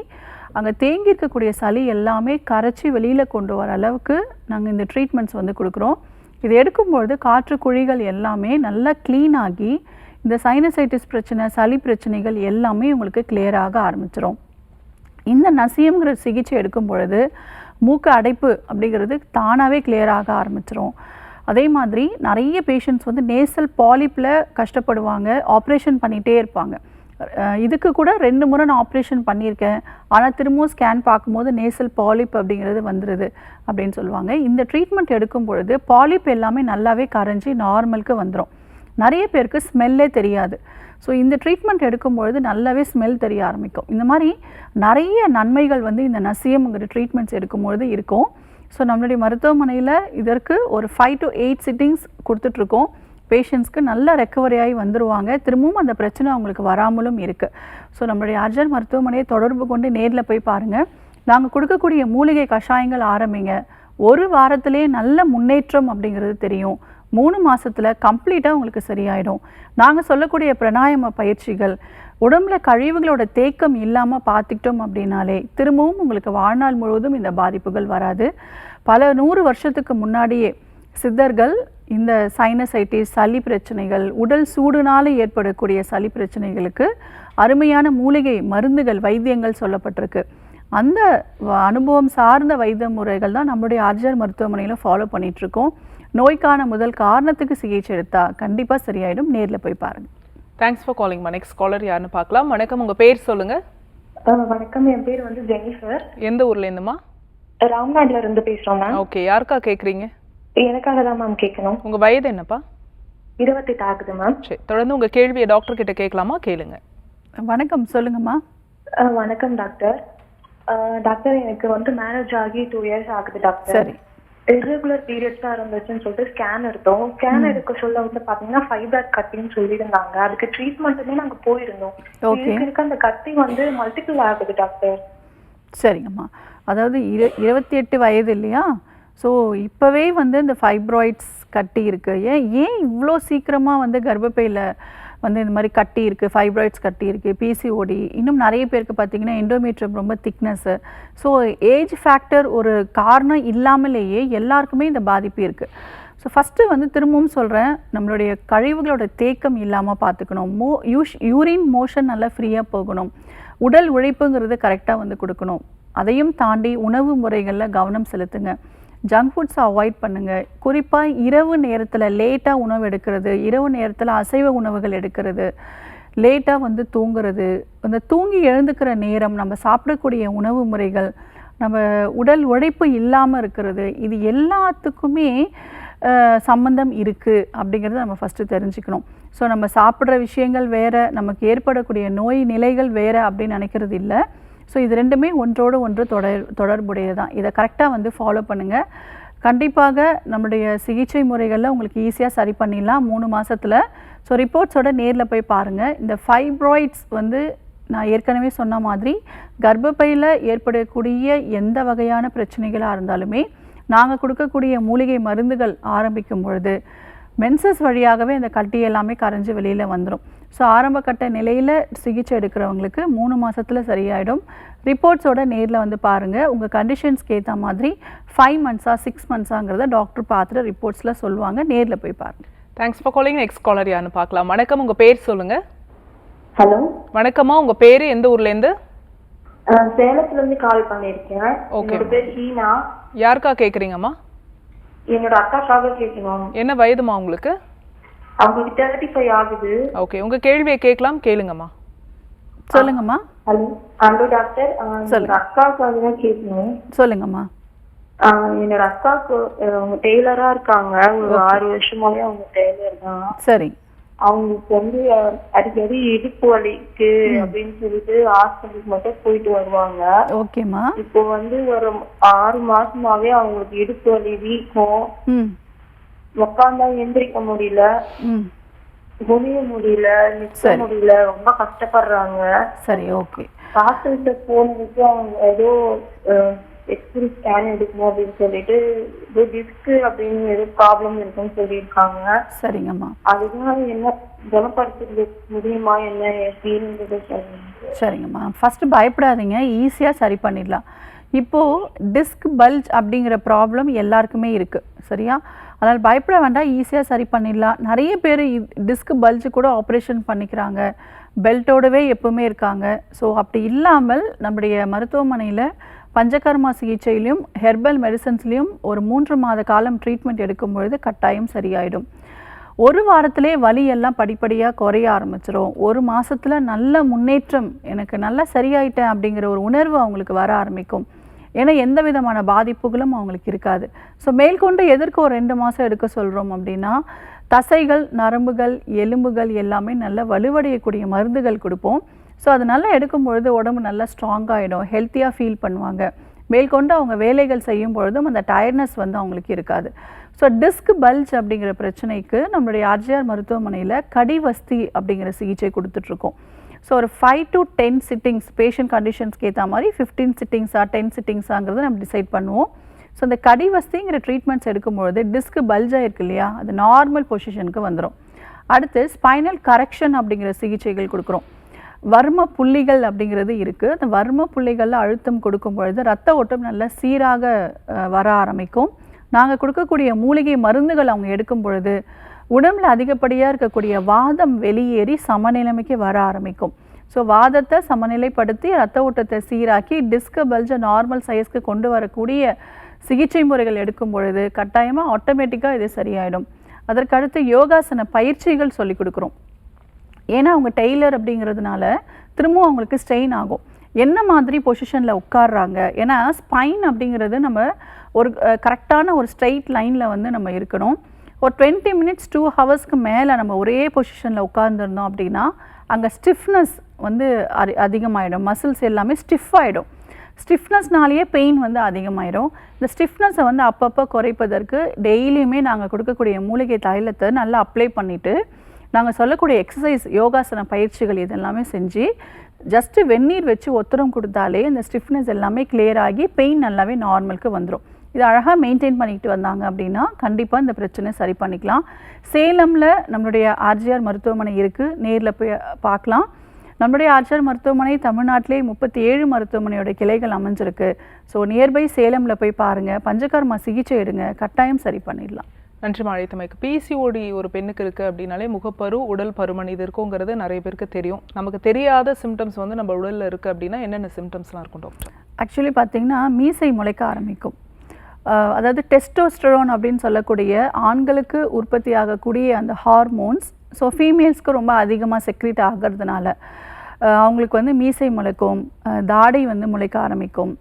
அங்கே தேங்கி இருக்கக்கூடிய சளி எல்லாமே கரைச்சி வெளியில் கொண்டு வர அளவுக்கு நாங்கள் இந்த ட்ரீட்மெண்ட்ஸ் வந்து கொடுக்குறோம். இது எடுக்கும்பொழுது காற்று குழிகள் எல்லாமே நல்லா க்ளீன் ஆகி இந்த சைனசைட்டிஸ் பிரச்சனை, சளி பிரச்சனைகள் எல்லாமே உங்களுக்கு கிளியர் ஆக ஆரம்பிச்சிடும். இந்த நசியம்ங்கிற சிகிச்சை எடுக்கும் பொழுது மூக்கு அடைப்பு அப்படிங்கிறது தானாகவே கிளியர் ஆக ஆரம்பிச்சிடும். அதே மாதிரி நிறைய பேஷண்ட்ஸ் வந்து நேசல் பாலிப்பில் கஷ்டப்படுவாங்க, ஆப்ரேஷன் பண்ணிகிட்டே இருப்பாங்க. இதுக்கு கூட 2 முறை நான் ஆப்ரேஷன் பண்ணியிருக்கேன், ஆனால் திரும்பவும் ஸ்கேன் பார்க்கும்போது நேசல் பாலிப் அப்படிங்கிறது வந்துடுது அப்படின்னு சொல்லுவாங்க. இந்த ட்ரீட்மெண்ட் எடுக்கும் பொழுது பாலிப் எல்லாமே நல்லாவே கரைஞ்சி நார்மலுக்கு வந்துடும். நிறைய பேருக்கு ஸ்மெல்லே தெரியாது. ஸோ இந்த ட்ரீட்மெண்ட் எடுக்கும்பொழுது நல்லாவே ஸ்மெல் தெரிய ஆரம்பிக்கும். இந்த மாதிரி நிறைய நன்மைகள் வந்து இந்த நசியம்ங்கிற ட்ரீட்மெண்ட்ஸ் எடுக்கும்பொழுது இருக்கும். ஸோ நம்மளுடைய மருத்துவமனையில் இதற்கு ஒரு 5 to 8 சிட்டிங்ஸ் கொடுத்துட்ருக்கோம். பேஷண்ட்ஸ்க்கு நல்ல ரெக்கவரி ஆகி வந்துடுவாங்க. திரும்பவும் அந்த பிரச்சனை அவங்களுக்கு வராமலும் இருக்குது. ஸோ நம்மளுடைய அர்ஜர் மருத்துவமனையை தொடர்பு கொண்டு நேரில் போய் பாருங்கள். நாங்கள் கொடுக்கக்கூடிய மூலிகை கஷாயங்கள் ஆரம்பிங்க. 1 வாரத்திலே நல்ல முன்னேற்றம் அப்படிங்கிறது தெரியும். 3 மாதத்தில் கம்ப்ளீட்டாக உங்களுக்கு சரியாயிடும். நாங்கள் சொல்லக்கூடிய பிராணாயாம பயிற்சிகள் உடம்புல கழிவுகளோட தேக்கம் இல்லாமல் பார்த்துக்கிட்டோம் அப்படின்னாலே திரும்பவும் உங்களுக்கு வாழ்நாள் முழுவதும் இந்த பாதிப்புகள் வராது. பல 100 வருஷத்துக்கு முன்னாடியே சித்தர்கள் இந்த சைனசைட்டிஸ், சளி பிரச்சனைகள், உடல் சூடுனால ஏற்படக்கூடிய சளி பிரச்சனைகளுக்கு அருமையான மூலிகை மருந்துகள், வைத்தியங்கள் சொல்லப்பட்டிருக்கு. அந்த அனுபவம் சார்ந்த வைத்திய முறைகள் தான் நம்மளுடைய அர்ஜர் மருத்துவமனையில் ஃபாலோ பண்ணிகிட்ருக்கோம். நோய்க்கான முதல் காரணத்துக்கு சிகிச்சை எடுத்தால் கண்டிப்பாக சரியாயிடும். நேரில் போய் பாருங்கள். Thanks for calling. Next caller யாருன்னு பார்க்கலாம். வணக்கம், உங்கள் பேர் சொல்லுங்கள். வணக்கம், என் பேர் வந்து ஜெனிஃபர். எந்த ஊர்லேருந்துமா? ராம்நாட்ல இருந்து பேசுகிறோம் மேம். ஓகே, யாருக்கா கேட்குறீங்க? எனக்காக தான் மேம் கேட்கணும். உங்கள் வயது என்னப்பா? 28 ஆகுது மேம். சரி, தொடர்ந்து உங்கள் கேள்வியை டாக்டர் கிட்ட கேட்கலாமா? கேளுங்க. வணக்கம், சொல்லுங்கம்மா. வணக்கம் டாக்டர். டாக்டர், எனக்கு வந்து மேரேஜ் ஆகி 2 இயர்ஸ் ஆகுது டாக்டர். சரி. இர்ரெகுலர் பீரியட்ஸா இருந்துச்சுன்னு சொல்லிட்டு ஸ்கேன் எடுத்தோம். ஸ்கேன் எடுக்க சொல்ல வந்து பாத்தீங்கன்னா ஃபைபர் கட்டின்னு சொல்லியிருந்தாங்க. அதுக்கு ட்ரீட்மெண்ட்டுமே நாங்க போயிருந்தோம். எனக்கு அந்த கட்டி வந்து மல்டிபிள் ஆகுது டாக்டர். சரிங்கம்மா, அதாவது 28 வயது இல்லையா? ஸோ இப்போவே வந்து இந்த ஃபைப்ராய்ட்ஸ் கட்டி இருக்குது. ஏன் இவ்வளோ சீக்கிரமாக வந்து கர்ப்பப்பையில் வந்து இந்த மாதிரி கட்டி இருக்குது, ஃபைப்ராய்ட்ஸ் கட்டி இருக்குது, பிசிஓடி, இன்னும் நிறைய பேருக்கு பார்த்திங்கன்னா எண்டோமீட்ரியம் ரொம்ப திக்னஸ்ஸு. ஸோ ஏஜ் ஃபேக்டர் ஒரு காரணம் இல்லாமலேயே எல்லாருக்குமே இந்த பாதிப்பு இருக்குது. ஸோ ஃபஸ்ட்டு வந்து திரும்பவும் சொல்கிறேன், நம்மளுடைய கழிவுகளோட தேக்கம் இல்லாமல் பார்த்துக்கணும். யூரின் மோஷன் நல்லா ஃப்ரீயாக போகணும். உடல் உழைப்புங்கிறது கரெக்டாக வந்து கொடுக்கணும். அதையும் தாண்டி உணவு முறைகளில் கவனம் செலுத்துங்க. ஜங்க் ஃபுட்ஸை அவாய்ட் பண்ணுங்கள். குறிப்பாக இரவு நேரத்தில் லேட்டாக உணவு எடுக்கிறது, இரவு நேரத்தில் அசைவ உணவுகள் எடுக்கிறது, லேட்டாக வந்து தூங்குறது, அந்த தூங்கி எழுந்துக்கிற நேரம், நம்ம சாப்பிடக்கூடிய உணவு முறைகள், நம்ம உடல் உழைப்பு இல்லாமல் இருக்கிறது, இது எல்லாத்துக்குமே சம்பந்தம் இருக்குது அப்படிங்கிறத நம்ம ஃபஸ்ட்டு தெரிஞ்சுக்கணும். ஸோ நம்ம சாப்பிட்ற விஷயங்கள் வேறு, நமக்கு ஏற்படக்கூடிய நோய் நிலைகள் வேறு அப்படின்னு நினைக்கிறது இல்லை. ஸோ இது ரெண்டுமே ஒன்றோடு ஒன்று தொடர்புடையது தான். இதை கரெக்டாக வந்து ஃபாலோ பண்ணுங்கள். கண்டிப்பாக நம்மளுடைய சிகிச்சை முறைகளில் உங்களுக்கு ஈஸியாக சரி பண்ணிடலாம் 3 மாதத்தில். ஸோ ரிப்போர்ட்ஸோட நேரில் போய் பாருங்கள். இந்த ஃபைப்ராய்ட்ஸ் வந்து நான் ஏற்கனவே சொன்ன மாதிரி கர்ப்பப்பையில் ஏற்படக்கூடிய எந்த வகையான பிரச்சனைகளாக இருந்தாலுமே நாங்கள் கொடுக்கக்கூடிய மூலிகை மருந்துகள் ஆரம்பிக்கும் பொழுது மென்சஸ் வழியாகவே இந்த கட்டி எல்லாமே கரைஞ்சி வெளியில் வந்துடும். ஸோ ஆரம்ப கட்ட நிலையில் சிகிச்சை எடுக்கிறவங்களுக்கு 3 மாதத்தில் சரியாயிடும். ரிப்போர்ட்ஸோட நேரில் வந்து பாருங்கள். உங்கள் கண்டிஷன்ஸ்க்கு ஏற்ற மாதிரி 5 மந்த்ஸா 6 மந்த்ஸாங்கிறத டாக்டர் பார்த்துட்டு ரிப்போர்ட்ஸில் சொல்லுவாங்க. நேரில் போய் பாருங்கள். Thanks for calling. Next caller யாருன்னு பார்க்கலாம். வணக்கம், உங்கள் பேர் சொல்லுங்கள். ஹலோ. வணக்கம்மா, உங்கள் பேர் எந்த ஊர்லேருந்து? சேலத்துலேருந்து கால் பண்ணியிருக்கேன். என்னோட பேர் ஹீனா. யாருக்கா கேட்குறீங்கம்மா? என்னோட அக்காக்காக கேட்கணும். என்ன வயதுமா உங்களுக்கு? அவங்களுக்கு 35 ஆகுது. ஓகே, உங்க கேள்வியை கேட்கலாம், கேளுங்கம்மா. சொல்லுங்கம்மா. ஹலோ. ஹலோ டாக்டர், என்னோட அக்காக்காக தான் கேட்கணும். சொல்லுங்கம்மா. என்னோட அக்காவுக்கு அவங்க டெய்லரா இருக்காங்க. ஒரு 6 வருஷமாவே அவங்க டெய்லர் தான். சரி. அவங்களுக்கு வந்து அடிக்கடி இடுப்பு வலிக்கு அப்படின்னு சொல்லிட்டு ஹாஸ்பிட்டலுக்கு மட்டும் போயிட்டு வருவாங்க. ஓகேமா. இப்போ வந்து ஒரு 6 மாசமாவே அவங்களுக்கு இடுப்பு வலி, வீக்கம், உட்காந்தா எந்திரிக்க முடியல, குனிய முடியல, நிற்க முடியல, ரொம்ப கஷ்டப்படுறாங்க. சரி, ஓகே. ஹாஸ்பிட்டல்கிட்ட போனதுக்கு அவங்க ஏதோ எக்ஸ்ரே ஸ்கேன் எடுக்கணும் அப்படின்னு சொல்லிட்டு டிஸ்க் அப்படின்னு ஏதோ ப்ராப்ளம் இருக்குன்னு சொல்லியிருக்காங்க. சரிங்கம்மா. அதுதான் என்ன குணப்படுத்த முடியுமா என்ன அப்படின்னு சொல்லுங்க. சரிங்கம்மா, ஃபஸ்ட்டு பயப்படாதீங்க, ஈஸியாக சரி பண்ணிடலாம். இப்போது டிஸ்க் பல்ஜ் அப்படிங்கிற ப்ராப்ளம் எல்லாருக்குமே இருக்குது, சரியா? அதனால் பயப்பட வேண்டாம், ஈஸியாக சரி பண்ணிடலாம். நிறைய பேர் டிஸ்க் பல்ஜ் கூட ஆப்ரேஷன் பண்ணிக்கிறாங்க, பெல்ட்டோடவே எப்பவுமே இருக்காங்க. ஸோ அப்படி இல்லாமல் நம்முடைய மருத்துவமனையில் பஞ்சகர்மா சிகிச்சையிலையும் ஹெர்பல் மெடிசன்ஸ்லேயும் ஒரு 3 மாத காலம் ட்ரீட்மெண்ட் எடுக்கும் பொழுது கட்டாயம் சரியாயிடும். ஒரு வாரத்திலே வலி எல்லாம் படிப்படியாக குறைய ஆரம்பிச்சிடும். ஒரு மாதத்தில் நல்ல முன்னேற்றம், எனக்கு நல்லா சரியாயிட்டேன் அப்படிங்கிற ஒரு உணர்வு அவங்களுக்கு வர ஆரம்பிக்கும். ஏன்னா எந்த விதமான பாதிப்புகளும் அவங்களுக்கு இருக்காது. ஸோ மேற்கொண்டு எதற்கு ஒரு 2 மாதம் எடுக்க சொல்கிறோம் அப்படின்னா, தசைகள், நரம்புகள், எலும்புகள் எல்லாமே நல்ல வலுவடையக்கூடிய மருந்துகள் கொடுப்போம். ஸோ அது நல்லா எடுக்கும் பொழுது உடம்பு நல்லா ஸ்ட்ராங்காகிடும், ஹெல்த்தியாக ஃபீல் பண்ணுவாங்க. மேற்கொண்டு அவங்க வேலைகள் செய்யும் பொழுதும் அந்த டயர்ட்னஸ் வந்து அவங்களுக்கு இருக்காது. ஸோ டிஸ்க் பல்ஜ் அப்படிங்கிற பிரச்சனைக்கு நம்மளுடைய ஆர்ஜிஆர் மருத்துவமனையில் கடிவஸ்தி அப்படிங்கிற சிகிச்சை கொடுத்துட்ருக்கோம். ஸோ ஒரு 5 to 10 சிட்டிங்ஸ், பேஷண்ட் கண்டிஷன்ஸ்க்கு ஏற்ற மாதிரி 15 சிட்டிங்ஸா 10 சிட்டிங்ஸாங்கிறத நம்ம டிசைட் பண்ணுவோம். ஸோ இந்த கடிவஸ்திங்கிற ட்ரீட்மெண்ட்ஸ் எடுக்கும்பொழுது டிஸ்க் பல்ஜாக இருக்கு இல்லையா, அது நார்மல் பொசிஷனுக்கு வந்துடும். அடுத்து ஸ்பைனல் கரெக்ஷன் அப்படிங்கிற சிகிச்சைகள் கொடுக்குறோம். வர்ம புள்ளிகள் அப்படிங்கிறது இருக்குது. அந்த வர்ம புள்ளிகளில் அழுத்தம் கொடுக்கும் பொழுது ரத்த ஓட்டம் நல்லா சீராக வர ஆரம்பிக்கும். நாங்கள் கொடுக்கக்கூடிய மூலிகை மருந்துகள் அவங்க எடுக்கும் பொழுது உடம்பில் அதிகப்படியாக இருக்கக்கூடிய வாதம் வெளியேறி சமநிலைமைக்கு வர ஆரம்பிக்கும். ஸோ வாதத்தை சமநிலைப்படுத்தி ரத்த ஓட்டத்தை சீராக்கி டிஸ்க் பல்ஜை நார்மல் சைஸ்க்கு கொண்டு வரக்கூடிய சிகிச்சை முறைகள் எடுக்கும் பொழுது கட்டாயமாக ஆட்டோமேட்டிக்காக இது சரியாயிடும். அதற்கடுத்து யோகாசன பயிற்சிகள் சொல்லி கொடுக்குறோம். ஏன்னா அவங்க டெய்லர் அப்படிங்கிறதுனால திரும்பவும் அவங்களுக்கு ஸ்ட்ரெயின் ஆகும். என்ன மாதிரி பொசிஷனில் உட்கார்றாங்க, ஏன்னா ஸ்பைன் அப்படிங்கிறது நம்ம ஒரு கரெக்டான ஒரு ஸ்ட்ரெயிட் லைனில் வந்து நம்ம இருக்கணும். ஒரு 20 minutes 2 hours மேலே நம்ம ஒரே பொசிஷனில் உட்கார்ந்துருந்தோம் அப்படின்னா அங்கே ஸ்டிஃப்னஸ் வந்து அதிகமாகிடும், மசில்ஸ் எல்லாமே ஸ்டிஃப் ஆகிடும். ஸ்டிஃப்னஸ்னாலேயே பெயின் வந்து அதிகமாகிடும். இந்த ஸ்டிஃப்னஸை வந்து அப்பப்போ குறைப்பதற்கு டெய்லியுமே நாங்கள் கொடுக்கக்கூடிய மூலிகை தைலத்தை நல்லா அப்ளை பண்ணிவிட்டு நாங்கள் சொல்லக்கூடிய எக்ஸசைஸ், யோகாசன பயிற்சிகள் இதெல்லாமே செஞ்சு ஜஸ்ட்டு வெந்நீர் வச்சு ஒத்தரம் கொடுத்தாலே இந்த ஸ்டிஃப்னஸ் எல்லாமே கிளியர் ஆகி பெயின் நல்லாவே நார்மலுக்கு வந்துடும். இது அழகாக மெயின்டைன் பண்ணிக்கிட்டு வந்தாங்க அப்படின்னா கண்டிப்பாக இந்த பிரச்சனை சரி பண்ணிக்கலாம். சேலமில் நம்மளுடைய ஆர்ஜிஆர் மருத்துவமனை இருக்குது, நேரில் போய் பார்க்கலாம். நம்மளுடைய ஆர்ஜிஆர் மருத்துவமனை தமிழ்நாட்டிலே 37 மருத்துவமனையோட கிளைகள் அமைஞ்சிருக்கு. ஸோ நியர்பை சேலமில் போய் பாருங்கள், பஞ்சகர்மா சிகிச்சை எடுங்க, கட்டாயம் சரி பண்ணிடலாம். நன்றி அழைத்தமைக்கு. பிசிஓடி ஒரு பெண்ணுக்கு இருக்குது அப்படின்னாலே முகப்பரு, உடல் பருமன் இது இருக்குங்கிறது நிறைய பேருக்கு தெரியும். நமக்கு தெரியாத சிம்டம்ஸ் வந்து நம்ம உடலில் இருக்குது அப்படின்னா என்னென்ன சிம்டம்ஸ்லாம் இருக்கும் டாக்டர்? ஆக்சுவலி பார்த்திங்கன்னா மீசை முளைக்க ஆரம்பிக்கும். அதாவது டெஸ்டோஸ்டெரோன் அப்படின்னு சொல்லக்கூடிய ஆண்களுக்கு உற்பத்தி ஆகக்கூடிய அந்த ஹார்மோன்ஸ் ஸோ ஃபீமேல்ஸ்க்கு ரொம்ப அதிகமாக செக்ரீட் ஆகிறதுனால அவங்களுக்கு வந்து மீசை முளைக்கும், தாடை வந்து முளைக்க ஆரம்பிக்கும்,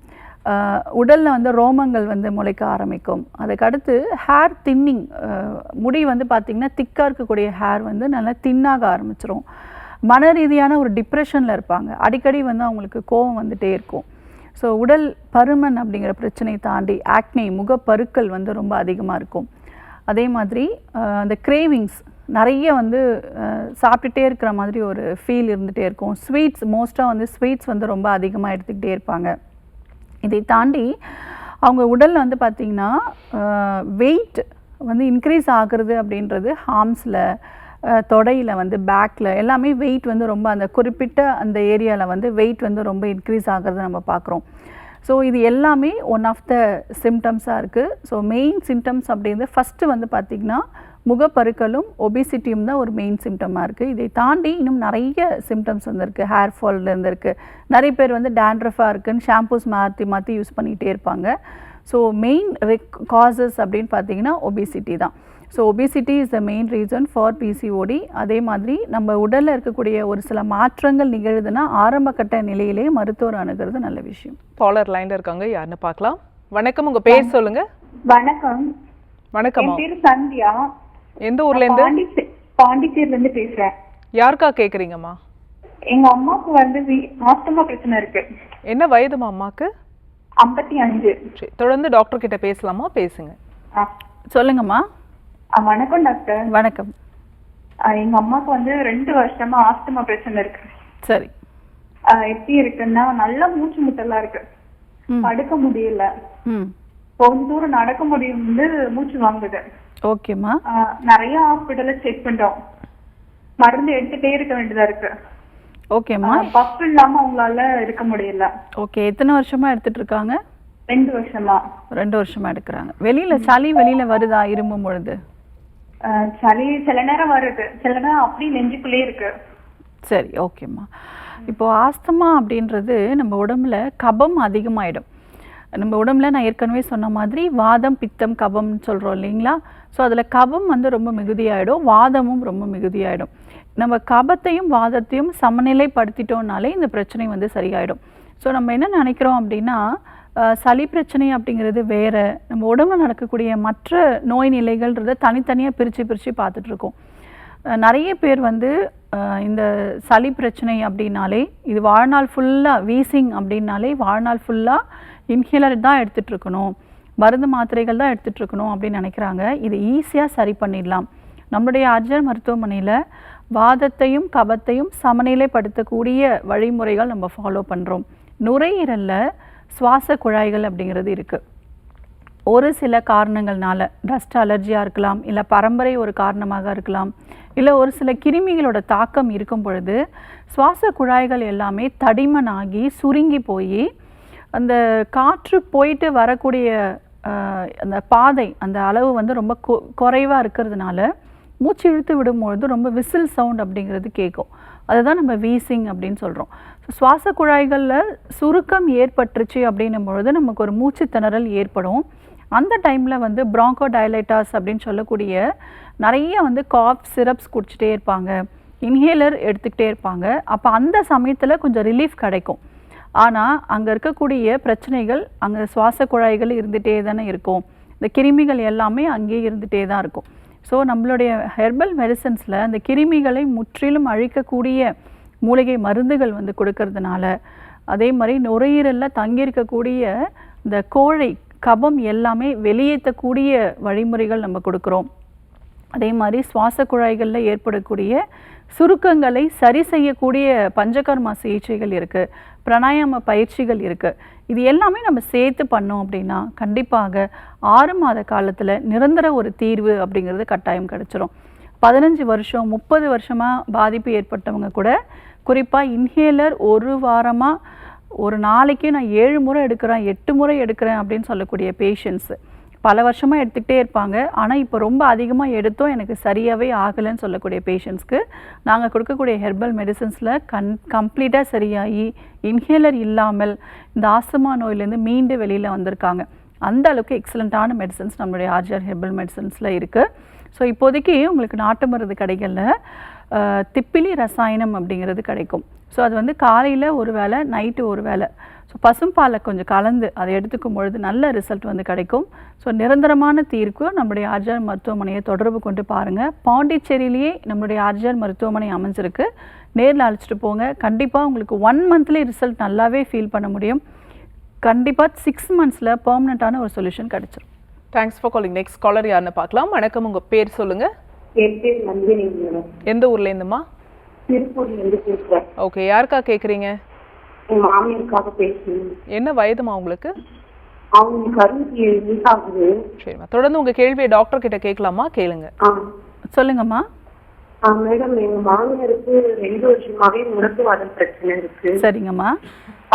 உடலில் வந்து ரோமங்கள் வந்து முளைக்க ஆரம்பிக்கும். அதுக்கடுத்து ஹேர் தின்னிங், முடி வந்து பார்த்திங்கன்னா திக்காக இருக்கக்கூடிய ஹேர் வந்து நல்லா தின்னாக ஆரம்பிச்சிரும். மன ரீதியான ஒரு டிப்ரெஷனில் இருப்பாங்க, அடிக்கடி வந்து அவங்களுக்கு கோபம் வந்துகிட்டே இருக்கும். ஸோ உடல் பருமன் அப்படிங்கிற பிரச்சனை தாண்டி ஆக்னி, முகப்பருக்கள் வந்து ரொம்ப அதிகமாக இருக்கும். அதே மாதிரி அந்த கிரேவிங்ஸ் நிறைய வந்து சாப்பிட்டுட்டே இருக்கிற மாதிரி ஒரு ஃபீல் இருந்துகிட்டே இருக்கும். ஸ்வீட்ஸ், மோஸ்ட்டாக வந்து ஸ்வீட்ஸ் வந்து ரொம்ப அதிகமாக எடுத்துக்கிட்டே இருப்பாங்க. இதை தாண்டி அவங்க உடலில் வந்து பார்த்திங்கன்னா வெயிட் வந்து இன்க்ரீஸ் ஆகுறது அப்படின்றது ஹார்ம்ஸில், தொடையில் வந்து பேக்கில் எல்லாமே வெயிட் வந்து ரொம்ப அந்த குறிப்பிட்ட அந்த ஏரியாவில் வந்து வெயிட் வந்து ரொம்ப இன்க்ரீஸ் ஆகிறத நம்ம பார்க்குறோம். ஸோ இது எல்லாமே ஒன் ஆஃப் த சிம்டம்ஸாக இருக்குது. ஸோ மெயின் சிம்டம்ஸ் அப்படிங்கிறது ஃபஸ்ட்டு வந்து பார்த்திங்கன்னா முகப்பருக்களும் ஒபிசிட்டியும் தான் ஒரு மெயின் சிம்டமாக இருக்குது. இதை தாண்டி இன்னும் நிறைய சிம்டம்ஸ் வந்துருக்கு. ஹேர் ஃபால்லேருந்து இருக்குது, நிறைய பேர் வந்து டேண்ட்ரஃபாக இருக்குன்னு ஷாம்பூஸ் மாற்றி மாற்றி யூஸ் பண்ணிகிட்டே இருப்பாங்க. ஸோ மெயின் காசஸ் அப்படின்னு பார்த்தீங்கன்னா ஒபிசிட்டி தான். So obesity is the main reason for PCOD. அதே மாதிரி நம்ம உடலில் இருக்கக்கூடிய ஒரு சில மாற்றங்கள் நிகழுதுன்னா ஆரம்ப கட்ட நிலையிலே மருத்துவர் அணுகிறது நல்ல விஷயம். காலர் லைன்ல இருக்காங்க, யாருன்னு பார்க்கலாம். வணக்கம், உங்க பேர் சொல்லுங்க. வணக்கம். வணக்கம். என் பேரு சந்தியா. எந்த ஊர்ல இருந்து? பாண்டிச்சேரில இருந்து பேசுறேன். யாருக்கா கேக்குறீங்கம்மா? எங்க அம்மாக்கு வந்து ஆஸ்துமா பிரச்சனை இருக்கு. என்ன வயதுமா அம்மாக்கு? 55. தொடர்ந்து டாக்டர் கிட்ட பேசலாமா? பேசுங்க. சொல்லுங்கம்மா. வணக்கம் டாக்டர். வணக்கம். எங்க அம்மாக்கு வந்து 2 வருஷமா ஆஸ்துமா பிரச்சனை இருக்கு. சரி. எப்படி இருக்குன்னா நல்லா மூச்சு முட்டலா இருக்கு, படுக்க முடியல, கொஞ்ச தூரம் நடக்க முடியும், மூச்சு வாங்குது. ஓகேம்மா. நிறைய ஹாஸ்பிட்டல்ல செக் பண்ணிட்டோம், மருந்து எடுத்துட்டே இருக்க வேண்டியதா இருக்கு. ஓகேம்மா. பஃப் இல்லாம அவங்களால இருக்க முடியல. ஓகே. எத்தனை வருஷமா எடுத்துட்டு இருக்காங்க? 2 வருஷமா. 2 வருஷமா எடுக்கிறாங்க. வெளியில சளி வெளியில வருதா இருமும் பொழுது? சளி சில நேரம் வருது, சில நேரம் அப்படியே நெஞ்சுக்குள்ளே இருக்கு. சரி, ஓகேம்மா. இப்போ ஆஸ்துமா அப்படின்றது நம்ம உடம்புல கபம் அதிகமாயிடும். நம்ம உடம்புல நான் ஏற்கனவே சொன்ன மாதிரி வாதம் பித்தம் கபம்னு சொல்கிறோம் இல்லைங்களா? ஸோ அதில் கபம் வந்து ரொம்ப மிகுதியாயிடும், வாதமும் ரொம்ப மிகுதியாயிடும். நம்ம கபத்தையும் வாதத்தையும் சமநிலைப்படுத்திட்டோம்னாலே இந்த பிரச்சனை வந்து சரியாயிடும். ஸோ நம்ம என்ன நினைக்கிறோம் அப்படின்னா சளி பிரச்சனை அப்படிங்கிறது வேற, நம்ம உடம்புல நடக்கக்கூடிய மற்ற நோய் நிலைகள்ன்றதை தனித்தனியாக பிரித்து பார்த்துட்ருக்கோம். நிறைய பேர் வந்து இந்த சளி பிரச்சனை அப்படின்னாலே இது வாழ்நாள் ஃபுல்லாக வீசிங் அப்படின்னாலே வாழ்நாள் ஃபுல்லாக இன்ஹேலர் தான் எடுத்துகிட்டு இருக்கணும், மருந்து மாத்திரைகள் தான் எடுத்துகிட்டு இருக்கணும் அப்படின்னு நினைக்கிறாங்க. இது ஈஸியாக சரி பண்ணிடலாம். நம்மளுடைய ஆர்ஜர் மருத்துவமனையில் வாதத்தையும் கபத்தையும் சமநிலைப்படுத்தக்கூடிய வழிமுறைகள் நம்ம ஃபாலோ பண்ணுறோம். நுரையீரலில் சுவாச குழாய்கள் அப்படிங்கிறது இருக்குது. ஒரு சில காரணங்கள்னால டஸ்ட் அலர்ஜியாக இருக்கலாம், இல்லை பரம்பரை ஒரு காரணமாக இருக்கலாம், இல்லை ஒரு சில கிருமிகளோட தாக்கம் இருக்கும் பொழுது சுவாச குழாய்கள் எல்லாமே தடிமனாகி சுருங்கி போய் அந்த காற்று போயிட்டு வரக்கூடிய அந்த பாதை அந்த அளவு வந்து ரொம்ப குறைவாக இருக்கிறதுனால மூச்சு இழுத்து விடும்பொழுது ரொம்ப விசில் சவுண்ட் அப்படிங்கிறது கேட்கும். அதுதான் நம்ம வீசிங் அப்படின்னு சொல்கிறோம். ஸோ சுவாச குழாய்களில் சுருக்கம் ஏற்பட்டுருச்சு அப்படின்னும் பொழுது நமக்கு ஒரு மூச்சு திணறல் ஏற்படும். அந்த டைமில் வந்து ப்ராங்கோ டைலைட்டாஸ் அப்படின்னு சொல்லக்கூடிய நிறைய வந்து காஃப் சிரப்ஸ் குடிச்சிட்டே இருப்பாங்க, இன்ஹேலர் எடுத்துக்கிட்டே இருப்பாங்க. அப்போ அந்த சமயத்தில் கொஞ்சம் ரிலீஃப் கிடைக்கும். ஆனால் அங்கே இருக்கக்கூடிய பிரச்சனைகள் அங்கே சுவாச குழாய்கள் இருந்துகிட்டே தானே இருக்கும், இந்த கிருமிகள் எல்லாமே அங்கேயே இருந்துகிட்டே தான் இருக்கும். ஸோ நம்மளுடைய ஹெர்பல் மெடிசன்ஸில் அந்த கிருமிகளை முற்றிலும் அழிக்கக்கூடிய மூலிகை மருந்துகள் வந்து கொடுக்கறதுனால, அதே மாதிரி நுரையீரலில் தங்கியிருக்கக்கூடிய இந்த கோழை கபம் எல்லாமே வெளியேற்றக்கூடிய வழிமுறைகள் நம்ம கொடுக்குறோம். அதே மாதிரி சுவாச குழாய்களில் ஏற்படக்கூடிய சுருக்கங்களை சரி செய்யக்கூடிய பஞ்சகர்மா சிகிச்சைகள் இருக்குது, பிராணாயாம பயிற்சிகள் இருக்குது. இது எல்லாமே நம்ம சேர்த்து பண்ணோம் அப்படின்னா கண்டிப்பாக 6 மாத காலத்தில் நிரந்தர ஒரு தீர்வு அப்படிங்கிறது கட்டாயம் கிடச்சிரும். 15 வருஷம் 30 வருஷமாக பாதிப்பு ஏற்பட்டவங்க கூட குறிப்பாக இன்ஹேலர் ஒரு வாரமாக ஒரு நாளைக்கு நான் 7 முறை எடுக்கிறேன் 8 முறை எடுக்கிறேன் அப்படின்னு சொல்லக்கூடிய பேஷண்ட்ஸு பல வருஷமாக எடுத்துக்கிட்டே இருப்பாங்க. ஆனால் இப்போ ரொம்ப அதிகமாக எடுத்தோம் எனக்கு சரியாகவே ஆகலைன்னு சொல்லக்கூடிய பேஷண்ட்ஸ்க்கு நாங்கள் கொடுக்கக்கூடிய ஹெர்பல் மெடிசன்ஸில் கம்ப்ளீட்டாக சரியாகி இன்ஹேலர் இல்லாமல் இந்த ஆஸ்துமா நோயிலேருந்து மீண்டு வெளியில் வந்திருக்காங்க. அந்த அளவுக்கு எக்ஸலண்ட்டான மெடிசன்ஸ் நம்மளுடைய ஆர்ஜிஆர் ஹெர்பல் மெடிசன்ஸில் இருக்குது. ஸோ இப்போதைக்கு உங்களுக்கு நாட்டு மருந்து கடைகளில் திப்பிலி ரசாயனம் அப்படிங்கிறது கிடைக்கும். ஸோ அது வந்து காலையில் ஒரு வேளை நைட்டு ஒரு வேளை ஸோ பசும்பாலை கொஞ்சம் கலந்து அதை எடுத்துக்கும் பொழுது நல்ல ரிசல்ட் வந்து கிடைக்கும். ஸோ நிரந்தரமான தீர்வு நம்முடைய ஆர்ஜிஆர் மருத்துவமனையை தொடர்பு கொண்டு பாருங்கள். பாண்டிச்சேரியிலேயே நம்மளுடைய ஆர்ஜிஆர் மருத்துவமனை அமைஞ்சிருக்கு, நேரில் அழைச்சிட்டு போங்க. கண்டிப்பாக உங்களுக்கு 1 மந்த்லேயே ரிசல்ட் நல்லாவே ஃபீல் பண்ண முடியும். கண்டிப்பாக 6 மந்த்ஸில் பெர்மனண்ட்டான ஒரு சொல்யூஷன் கிடைச்சிடும். Thanks for calling. Next caller யாருன்னு பார்க்கலாம். வணக்கம், உங்கள் பேர் சொல்லுங்கள். என் பேர் நந்தினி. எந்த ஊர்லேருந்துமா? திருப்பூர்லேருந்து பேசுகிறேன். ஓகே, யாருக்கா கேட்குறீங்க? என் மாமியாருக்காக பேசுறேன். என்ன வயதுமா உங்களுக்கு? அவங்களுக்கு 67 ஆகுது. சரிம்மா, தொடர்ந்து உங்கள் கேள்வியை டாக்டர் கிட்ட கேட்கலாமா? கேளுங்க. சொல்லுங்கம்மா. மேடம், எங்க மாமியாருக்கு 2 வருஷமாவே முடக்குவாதம் பிரச்சனை இருக்கு. சரிங்கம்மா.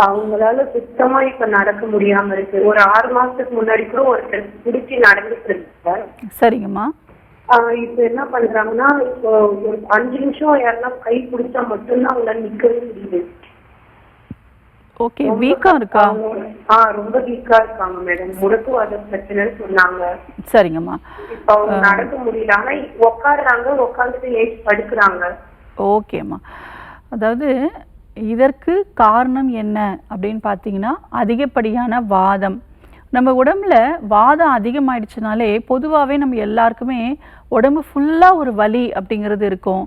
அவங்களால சுத்தமா இப்ப நடக்க முடியாம இருக்கு. ஒரு 6 மாசத்துக்கு முன்னாடி கூட ஒருத்தர் பிடிச்சி நடந்துட்டு இருக்காங்க. சரிங்கம்மா. இப்ப என்ன பண்றாங்கன்னா, இப்போ ஒரு 5 நிமிஷம் யாருன்னா கை பிடிச்சா மட்டும்தான் அவங்களால நிக்கவே முடியுது. ஓகே, வீக்கா இருக்கா? ரொம்ப வீக்கா இருக்காங்க மேடம். முடக்குவாதம் பிரச்சனைன்னு சொன்னாங்க. சரிங்கம்மா. இப்ப அவங்க நடக்க முடியல. ஆனா உட்காடுறாங்க, உட்காந்துட்டு ஏசி படுக்கிறாங்க. ஓகேம்மா. அதாவது இதற்கு காரணம் என்ன அப்படின்னு பார்த்தீங்கன்னா அதிகப்படியான வாதம். நம்ம உடம்புல வாதம் அதிகமாயிடுச்சுனாலே பொதுவாகவே நம்ம எல்லாருக்குமே உடம்பு ஃபுல்லாக ஒரு வலி அப்படிங்கிறது இருக்கும்.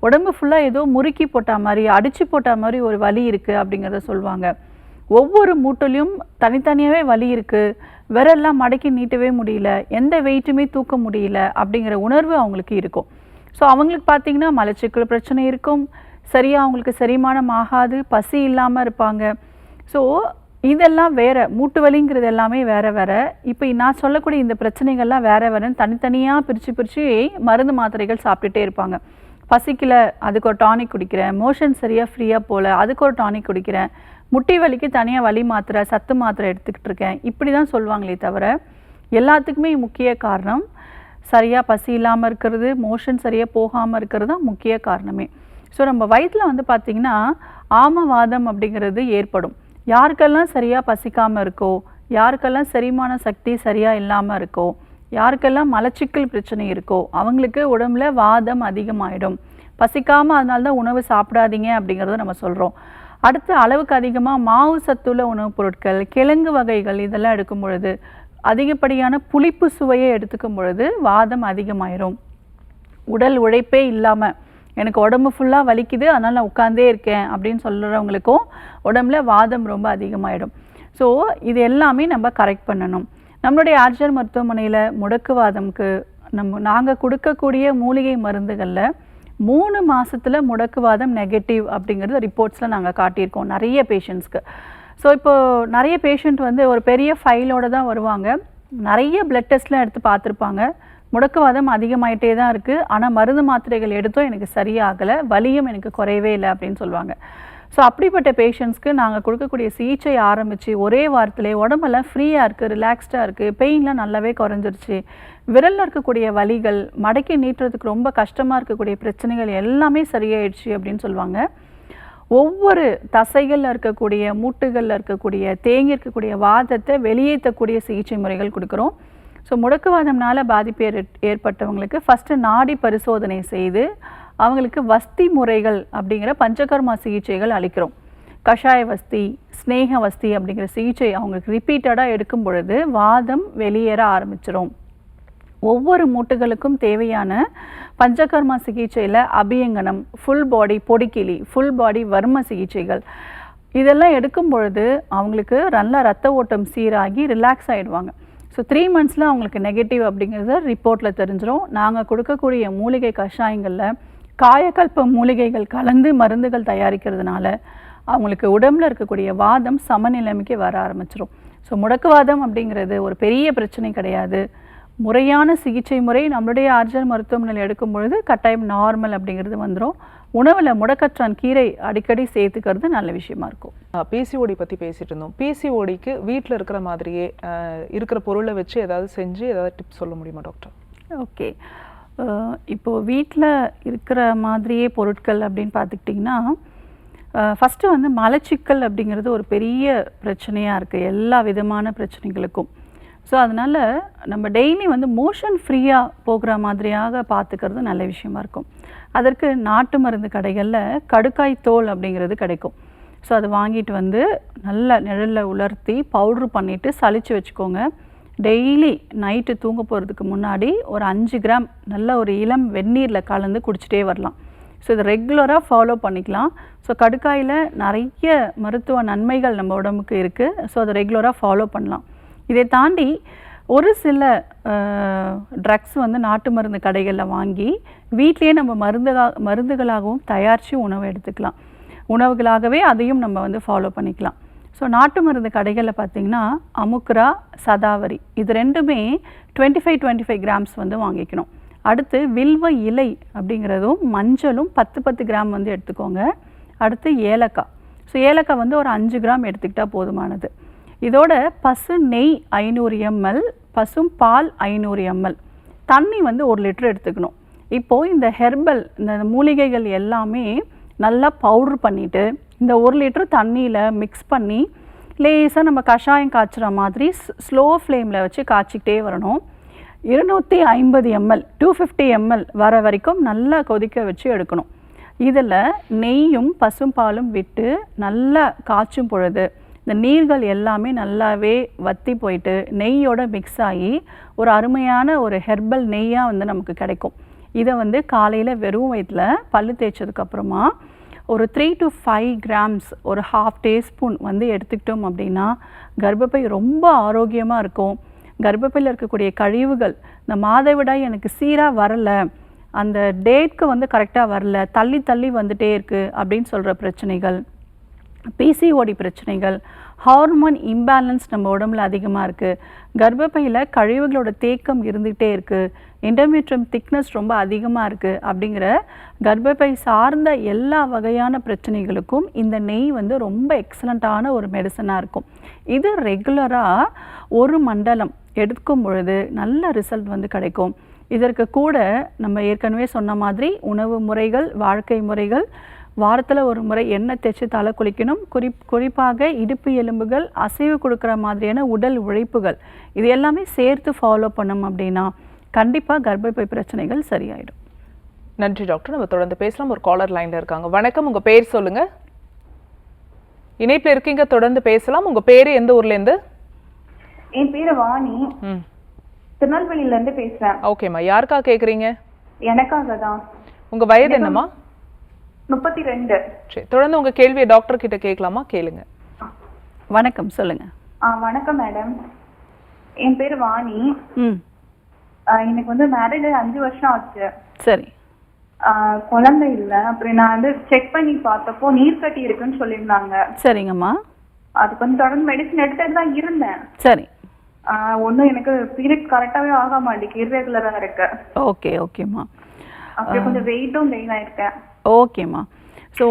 உடம்பு ஃபுல்லாக ஏதோ முறுக்கி போட்ட மாதிரி அடித்து போட்ட மாதிரி ஒரு வலி இருக்குது அப்படிங்கிறத சொல்லுவாங்க. ஒவ்வொரு மூட்டிலையும் தனித்தனியாகவே வலி இருக்குது, விரல்லாம் மடக்கி நீட்டவே முடியல, எந்த வெயிட்டுமே தூக்க முடியல அப்படிங்கிற உணர்வு அவங்களுக்கு இருக்கும். ஸோ அவங்களுக்கு பார்த்திங்கன்னா மலச்சிக்கல் பிரச்சனை இருக்கும், சரியாக அவங்களுக்கு செரிமானம் ஆகாது, பசி இல்லாமல் இருப்பாங்க. ஸோ இதெல்லாம் வேறு, மூட்டு வலிங்கிறது எல்லாமே வேறு வேறு. இப்போ நான் சொல்லக்கூடிய இந்த பிரச்சனைகள்லாம் வேறு வேறுன்னு தனித்தனியாக பிரித்து மருந்து மாத்திரைகள் சாப்பிட்டுட்டே இருப்பாங்க. பசிக்கல அதுக்கு ஒரு டானிக் குடிக்கிறேன், மோஷன் சரியாக ஃப்ரீயாக போகல அதுக்கு ஒரு டானிக் குடிக்கிறேன், முட்டி வலிக்கு தனியாக வலி மாத்திரை சத்து மாத்திரை எடுத்துக்கிட்டு இருக்கேன் இப்படி தான் சொல்லுவாங்களே தவிர எல்லாத்துக்குமே முக்கிய காரணம் சரியாக பசி இல்லாமல் இருக்கிறது, மோஷன் சரியாக போகாமல் இருக்கிறது தான் முக்கிய காரணமே. ஸோ நம்ம வயிற்றில் வந்து பார்த்திங்கன்னா ஆமவாதம் அப்படிங்கிறது ஏற்படும். யாருக்கெல்லாம் சரியாக பசிக்காமல் இருக்கோ, யாருக்கெல்லாம் செரிமான சக்தி சரியாக இல்லாமல் இருக்கோ, யாருக்கெல்லாம் மலச்சிக்கல் பிரச்சனை இருக்கோ அவங்களுக்கு உடம்புல வாதம் அதிகமாகிடும். பசிக்காமல் அதனால தான் உணவு சாப்பிடாதீங்க அப்படிங்கிறத நம்ம சொல்கிறோம். அடுத்து அளவுக்கு அதிகமாக மாவு சத்துள்ள உணவுப் பொருட்கள், கிழங்கு வகைகள் இதெல்லாம் எடுக்கும் பொழுது, அதிகப்படியான புளிப்பு சுவையை எடுத்துக்கும் பொழுது வாதம் அதிகமாயிரும். உடல் உழைப்பே இல்லாமல் எனக்கு உடம்பு ஃபுல்லாக வலிக்குது அதனால் நான் உட்காந்தே இருக்கேன் அப்படின்னு சொல்கிறவங்களுக்கும் உடம்புல வாதம் ரொம்ப அதிகமாகிடும். ஸோ இது எல்லாமே நம்ம கரெக்ட் பண்ணணும். நம்மளுடைய ஆர்ஜர் மருத்துவமனையில் முடக்குவாதம்க்கு நாங்கள் கொடுக்கக்கூடிய மூலிகை மருந்துகளில் 3 மாதத்தில் முடக்குவாதம் நெகட்டிவ் அப்படிங்கிறது ரிப்போர்ட்ஸில் நாங்கள் காட்டியிருக்கோம் நிறைய பேஷண்ட்ஸ்க்கு. ஸோ இப்போது நிறைய பேஷண்ட் வந்து ஒரு பெரிய ஃபைலோடு தான் வருவாங்க, நிறைய பிளட் டெஸ்ட்லாம் எடுத்து பார்த்துருப்பாங்க, முடக்குவாதம் அதிகமாயிட்டே தான் இருக்குது, ஆனால் மருந்து மாத்திரைகள் எடுத்தோம் எனக்கு சரியாகலை, வலியும் எனக்கு குறையவே இல்லை அப்படின்னு சொல்லுவாங்க. ஸோ அப்படிப்பட்ட பேஷண்ட்ஸ்க்கு நாங்கள் கொடுக்கக்கூடிய சிகிச்சை ஆரம்பித்து ஒரே வாரத்திலே உடம்பெல்லாம் ஃப்ரீயாக இருக்குது, ரிலாக்ஸ்டாக இருக்குது, பெயின்லாம் நல்லாவே குறைஞ்சிருச்சு, விரலில் இருக்கக்கூடிய வலிகள், மடக்கி நீட்டுறதுக்கு ரொம்ப கஷ்டமாக இருக்கக்கூடிய பிரச்சனைகள் எல்லாமே சரியாயிடுச்சு அப்படின்னு சொல்லுவாங்க. ஒவ்வொரு தசைகளில் இருக்கக்கூடிய மூட்டுகளில் இருக்கக்கூடிய தேங்கி இருக்கக்கூடிய வாதத்தை வெளியேற்றக்கூடிய சிகிச்சை முறைகள் கொடுக்குறோம். ஸோ முடக்குவாதம்னால பாதிப்பு ஏற்பட்டவங்களுக்கு ஃபஸ்ட்டு நாடி பரிசோதனை செய்து அவங்களுக்கு வஸ்தி முறைகள் அப்படிங்கிற பஞ்சகர்மா சிகிச்சைகள் அளிக்கிறோம். கஷாய வஸ்தி, ஸ்னேக வஸ்தி அப்படிங்கிற சிகிச்சை அவங்களுக்கு ரிப்பீட்டடாக எடுக்கும் பொழுது வாதம் வெளியேற ஆரம்பிச்சிடும். ஒவ்வொரு மூட்டுகளுக்கும் தேவையான பஞ்சகர்மா சிகிச்சையில் அபியங்கனம், ஃபுல் பாடி பொடிக்கிளி, ஃபுல் பாடி வர்ம சிகிச்சைகள் இதெல்லாம் எடுக்கும் பொழுது அவங்களுக்கு நல்ல ரத்த ஓட்டம் சீராகி ரிலாக்ஸ் ஆகிடுவாங்க. ஸோ 3 மந்த்ஸில் அவங்களுக்கு நெகட்டிவ் அப்படிங்கிறத ரிப்போர்ட்டில் தெரிஞ்சிடும். நாங்கள் கொடுக்கக்கூடிய மூலிகை கஷாயங்களில் காயக்கல்ப மூலிகைகள் கலந்து மருந்துகள் தயாரிக்கிறதுனால அவங்களுக்கு உடம்பில் இருக்கக்கூடிய வாதம் சமநிலைமைக்கு வர ஆரம்பிச்சிடும். ஸோ முடக்குவாதம் அப்படிங்கிறது ஒரு பெரிய பிரச்சனை கிடையாது. முறையான சிகிச்சை முறை நம்மளுடைய ஆர்ஜர் மருத்துவமனையில் எடுக்கும் பொழுது கட்டாயம் நார்மல் அப்படிங்கிறது வந்துடும். உணவில் முடக்கற்றான் கீரை அடிக்கடி சேர்த்துக்கிறது நல்ல விஷயமா இருக்கும். பிசிஓடி பற்றி பேசிட்டு இருந்தோம். பிசிஓடிக்கு வீட்டில் இருக்கிற மாதிரியே இருக்கிற பொருளை வச்சு ஏதாவது செஞ்சு ஏதாவது டிப்ஸ் சொல்ல முடியுமா டாக்டர்? ஓகே, இப்போது வீட்டில் இருக்கிற மாதிரியே பொருட்கள் அப்படின்னு பார்த்துக்கிட்டிங்கன்னா ஃபஸ்ட்டு வந்து மலச்சிக்கல் அப்படிங்கிறது ஒரு பெரிய பிரச்சனையாக இருக்குது எல்லா விதமான பிரச்சனைகளுக்கும். ஸோ அதனால் நம்ம டெய்லி வந்து மோஷன் ஃப்ரீயாக போகிற மாதிரியாக பார்த்துக்கிறது நல்ல விஷயமா இருக்கும். அதற்கு நாட்டு மருந்து கடைகளில் கடுக்காய் தோல் அப்படிங்கிறது கிடைக்கும். ஸோ அதை வாங்கிட்டு வந்து நல்ல நிழலில் உலர்த்தி பவுட்ரு பண்ணிவிட்டு சளிச்சு வச்சுக்கோங்க. டெய்லி நைட்டு தூங்க போகிறதுக்கு முன்னாடி ஒரு 5 கிராம் நல்ல ஒரு இளம் வெந்நீரில் கலந்து குடிச்சிட்டே வரலாம். ஸோ இதை ரெகுலராக ஃபாலோ பண்ணிக்கலாம். ஸோ கடுக்காயில் நிறைய மருத்துவ நன்மைகள் நம்ம உடம்புக்கு இருக்குது. ஸோ அதை ரெகுலராக ஃபாலோ பண்ணலாம். இதை தாண்டி ஒரு சில ட்ரக்ஸ் வந்து நாட்டு மருந்து கடைகளில் வாங்கி வீட்லேயே நம்ம மருந்துகளாகவும் தயாரித்து உணவு எடுத்துக்கலாம். உணவுகளாகவே அதையும் நம்ம வந்து ஃபாலோ பண்ணிக்கலாம். ஸோ நாட்டு மருந்து கடைகளில் பார்த்திங்கன்னா அமுக்ரா, சதாவரி இது ரெண்டுமே 25 கிராம்ஸ் வந்து வாங்கிக்கணும். அடுத்து வில்வ இலை அப்படிங்கிறதும் மஞ்சளும் 10 கிராம் வந்து எடுத்துக்கோங்க. அடுத்து ஏலக்காய். ஸோ ஏலக்காய் வந்து ஒரு 5 கிராம் எடுத்துக்கிட்டால் போதுமானது. இதோட பசு நெய் 500 ml, பசும் பால் 500 ml, தண்ணி வந்து 1 லிட்டர் எடுத்துக்கணும். இப்போது இந்த ஹெர்பல் இந்த மூலிகைகள் எல்லாமே நல்லா பவுட்ரு பண்ணிவிட்டு இந்த 1 லிட்டர் தண்ணியில் மிக்ஸ் பண்ணி லேசாக நம்ம கஷாயம் காய்ச்சுற மாதிரி ஸ்லோ ஃப்ளேமில் வச்சு காய்ச்சிக்கிட்டே வரணும். 250 ml 250 ml வர வரைக்கும் நல்லா கொதிக்க வச்சு எடுக்கணும். இதில் நெய்யும் பசும் பாலும் விட்டு நல்லா காய்ச்சும் பொழுது இந்த நீர்கள் எல்லாமே நல்லாவே வற்றி போயிட்டு நெய்யோட மிக்ஸ் ஆகி ஒரு அருமையான ஒரு ஹெர்பல் நெய்யாக வந்து நமக்கு கிடைக்கும். இதை வந்து காலையில் வெறும் வயிற்றில் பல்லு தேய்ச்சதுக்கப்புறமா ஒரு 3 to 5 கிராம்ஸ் ஒரு ½ டீஸ்பூன் வந்து எடுத்துக்கிட்டோம் அப்படின்னா கர்ப்பப்பை ரொம்ப ஆரோக்கியமாக இருக்கும். கர்ப்பப்பையில் இருக்கக்கூடிய கழிவுகள், இந்த மாதவிடாய் எனக்கு சீராக வரலை, அந்த டேட்க்கு வந்து கரெக்டாக வரல, தள்ளி தள்ளி வந்துட்டே இருக்குது அப்படின்னு சொல்கிற பிரச்சனைகள், பிசிஓடி பிரச்சனைகள், ஹார்மோன் இம்பேலன்ஸ் நம்ம உடம்புல அதிகமாக இருக்குது, கர்ப்பப்பையில் கழிவுகளோட தேக்கம் இருந்துகிட்டே இருக்குது, எண்டோமெட்ரியம் திக்னஸ் ரொம்ப அதிகமாக இருக்குது அப்படிங்கிற கர்ப்பப்பை சார்ந்த எல்லா வகையான பிரச்சனைகளுக்கும் இந்த நெய் வந்து ரொம்ப எக்ஸலண்ட்டான ஒரு மெடிசனாக இருக்கும். இது ரெகுலராக ஒரு மண்டலம் எடுக்கும் பொழுது நல்ல ரிசல்ட் வந்து கிடைக்கும். இதற்கு கூட நம்ம ஏற்கனவே சொன்ன மாதிரி உணவு முறைகள், வாழ்க்கை முறைகள், வாரத்தில் ஒரு முறை எண்ணெய் தேய்ச்சி தலை குளிக்கணும், குறிப்பாக இடுப்பு எலும்புகள் அசைவு கொடுக்குற மாதிரியான உடல் உழைப்புகள், இது எல்லாமே சேர்த்து ஃபாலோ பண்ணோம் அப்படின்னா கண்டிப்பாக கர்ப்பப்பை பிரச்சனைகள் சரியாயிடும். நன்றி டாக்டர். நம்ம தொடர்ந்து பேசலாம். ஒரு காலர் லைன்ல இருக்காங்க. வணக்கம், உங்க பேர் சொல்லுங்க. இணைப்பில் இருக்கீங்க, தொடர்ந்து பேசலாம். உங்க பேரு எந்த ஊர்ல இருந்து? என் பேரு வாணி, திருநெல்வேலியில இருந்து பேசுறேன். ஓகேம்மா, யாருக்கா கேக்குறீங்க? எனக்காக தான். உங்க வயது என்னம்மா? 32. சரி, தொடர்ந்து உங்க கேள்வியை டாக்டர் கிட்ட கேட்கலாமா? கேளுங்க. வணக்கம், சொல்லுங்க. வணக்கம் மேடம், என் பேரு வாணி. எனக்கு வந்து மேரேஜ் 5 வருஷம் ஆச்சு. சரி. குழந்தை இல்ல. அப்புறம் நான் வந்து செக் பண்ணி பார்த்தப்போ நீர் கட்டி இருக்குன்னு சொல்லியிருந்தாங்க. சரிங்கம்மா. அதுக்கு வந்து தொடர்ந்து மெடிசன் எடுத்துட்டு தான் இருந்தேன். சரி. ஒன்றும் எனக்கு பீரியட் கரெக்டாகவே ஆக மாட்டேங்குது, இர்ரெகுலராக இருக்கு. ஓகே ஓகேம்மா. அப்படியே கொஞ்சம் வெயிட்டும் கெயின் ஆயிருக்கேன். ஓகேம்மா. ஸோ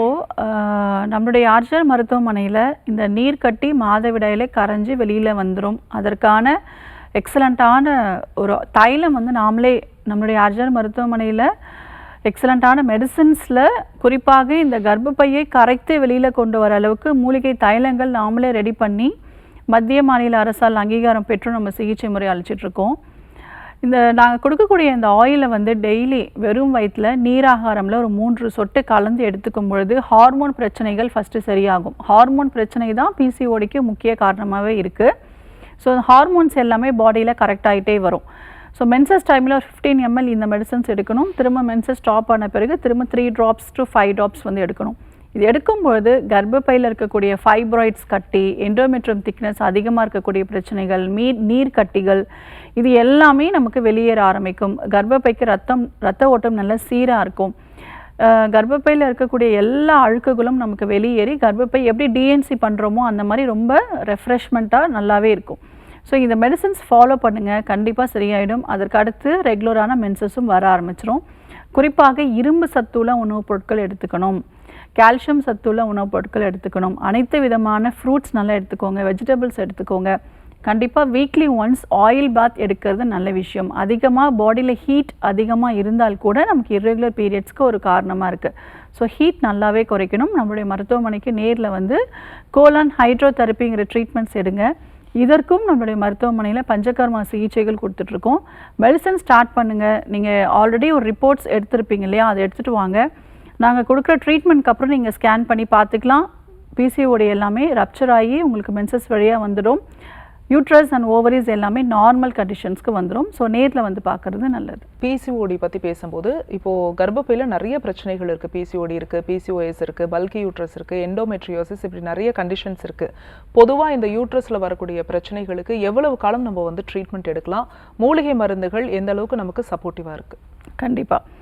நம்மளுடைய ஆர்ஜர் மருத்துவமனையில் இந்த நீர் கட்டி மாதவிடாயிலே கரைஞ்சி வெளியில் வந்துடும். அதற்கான எக்ஸலண்ட்டான ஒரு தைலம் வந்து நாமளே நம்மளுடைய ஆர்ஜர் மருத்துவமனையில் எக்ஸலண்ட்டான மெடிசின்ஸில் குறிப்பாக இந்த கர்ப்பப்பையை கரைத்து வெளியில் கொண்டு வர அளவுக்கு மூலிகை தைலங்கள் நாமளே ரெடி பண்ணி மத்திய மாநில அரசால் அங்கீகாரம் பெற்று நம்ம சிகிச்சை முறை அளிச்சிட்ருக்கோம். இந்த நாங்கள் கொடுக்கக்கூடிய இந்த ஆயிலை வந்து டெய்லி வெறும் வயிற்றில் நீராகாரமில் ஒரு 3 சொட்டு கலந்து எடுத்துக்கும் பொழுது ஹார்மோன் பிரச்சனைகள் ஃபஸ்ட்டு சரியாகும். ஹார்மோன் பிரச்சனை தான் பிசிஓடிக்கு முக்கிய காரணமாகவே இருக்குது. ஸோ ஹார்மோன்ஸ் எல்லாமே பாடியில் கரெக்ட் ஆகிட்டே வரும். ஸோ மென்சஸ் டைமில் 15 ml இந்த மெடிசன்ஸ் எடுக்கணும். திரும்ப மென்சஸ் ஸ்டாப் ஆன பிறகு திரும்ப 3 drops to 5 drops வந்து எடுக்கணும். இது எடுக்கும்பொழுது கர்ப்பப்பையில் இருக்கக்கூடிய ஃபைப்ராய்ட்ஸ் கட்டி, எண்டோமெட்ரியம் திக்னஸ் அதிகமாக இருக்கக்கூடிய பிரச்சனைகள், நீர் கட்டிகள், இது எல்லாமே நமக்கு வெளியேற ஆரம்பிக்கும். கர்ப்பப்பைக்கு ரத்த ஓட்டம் நல்ல சீராக இருக்கும். கர்ப்பப்பையில் இருக்கக்கூடிய எல்லா அழுக்குகளும் நமக்கு வெளியேறி கர்ப்பப்பை எப்படி டிஎன்சி பண்ணுறோமோ அந்த மாதிரி ரொம்ப ரெஃப்ரெஷ்மெண்ட்டாக நல்லாவே இருக்கும். ஸோ இந்த மெடிசன்ஸ் ஃபாலோ பண்ணுங்கள், கண்டிப்பாக சரியாயிடும். அதற்கு அடுத்து ரெகுலரான மென்சஸும் வர ஆரம்பிச்சிடும். குறிப்பாக இரும்பு சத்துள்ள உணவுப் பொருட்கள் எடுத்துக்கணும், கால்சியம் சத்துள்ள உணவுப் பொருட்கள் எடுத்துக்கணும், அனைத்து விதமான ஃப்ரூட்ஸ் நல்லா எடுத்துக்கோங்க, வெஜிடபிள்ஸ் எடுத்துக்கோங்க. கண்டிப்பாக வீக்லி ஒன்ஸ் ஆயில் பாத் எடுக்கிறது நல்ல விஷயம். அதிகமாக பாடியில் ஹீட் அதிகமாக இருந்தால் கூட நமக்கு இர்ரெகுலர் பீரியட்ஸ்க்கு ஒரு காரணமாக இருக்குது. ஸோ ஹீட் நல்லாவே குறைக்கணும். நம்மளுடைய மருத்துவமனைக்கு நேரில் வந்து கோலான் ஹைட்ரோதெரப்பிங்கிற ட்ரீட்மெண்ட்ஸ் எடுங்க. இதற்கும் நம்மளுடைய மருத்துவமனையில் பஞ்சகர்மா சிகிச்சைகள் கொடுத்துட்ருக்கோம். மெடிசன் ஸ்டார்ட் பண்ணுங்கள். நீங்கள் ஆல்ரெடி ஒரு ரிப்போர்ட்ஸ் எடுத்துருப்பீங்க இல்லையா, அதை எடுத்துகிட்டு வாங்க. நாங்கள் கொடுக்குற ட்ரீட்மெண்ட்க்கு அப்புறம் நீங்கள் ஸ்கேன் பண்ணி பார்த்துக்கலாம். பிசிஓடி எல்லாமே ரப்சர் ஆகி உங்களுக்கு மென்சஸ் வழியாக வந்துடும். யூட்ரஸ் அண்ட் ஓவரிஸ் எல்லாமே நார்மல் கண்டிஷன்ஸ்க்கு வந்துடும். ஸோ நேரில் வந்து பார்க்குறது நல்லது. பிசிஓடி பற்றி பேசும்போது இப்போது கர்ப்பப்பையில் நிறைய பிரச்சனைகள் இருக்குது. பிசிஓடி இருக்குது, பிசிஓஎஸ் இருக்குது, பல்கி யூட்ரஸ் இருக்குது, எண்டோமெட்ரியோசிஸ், இப்படி நிறைய கண்டிஷன்ஸ் இருக்குது. பொதுவாக இந்த யூட்ரஸில் வரக்கூடிய பிரச்சனைகளுக்கு எவ்வளவு காலம் நம்ம வந்து ட்ரீட்மெண்ட் எடுக்கலாம்? மூலிகை மருந்துகள் எந்த அளவுக்கு நமக்கு சப்போர்ட்டிவாக இருக்குது? கண்டிப்பாக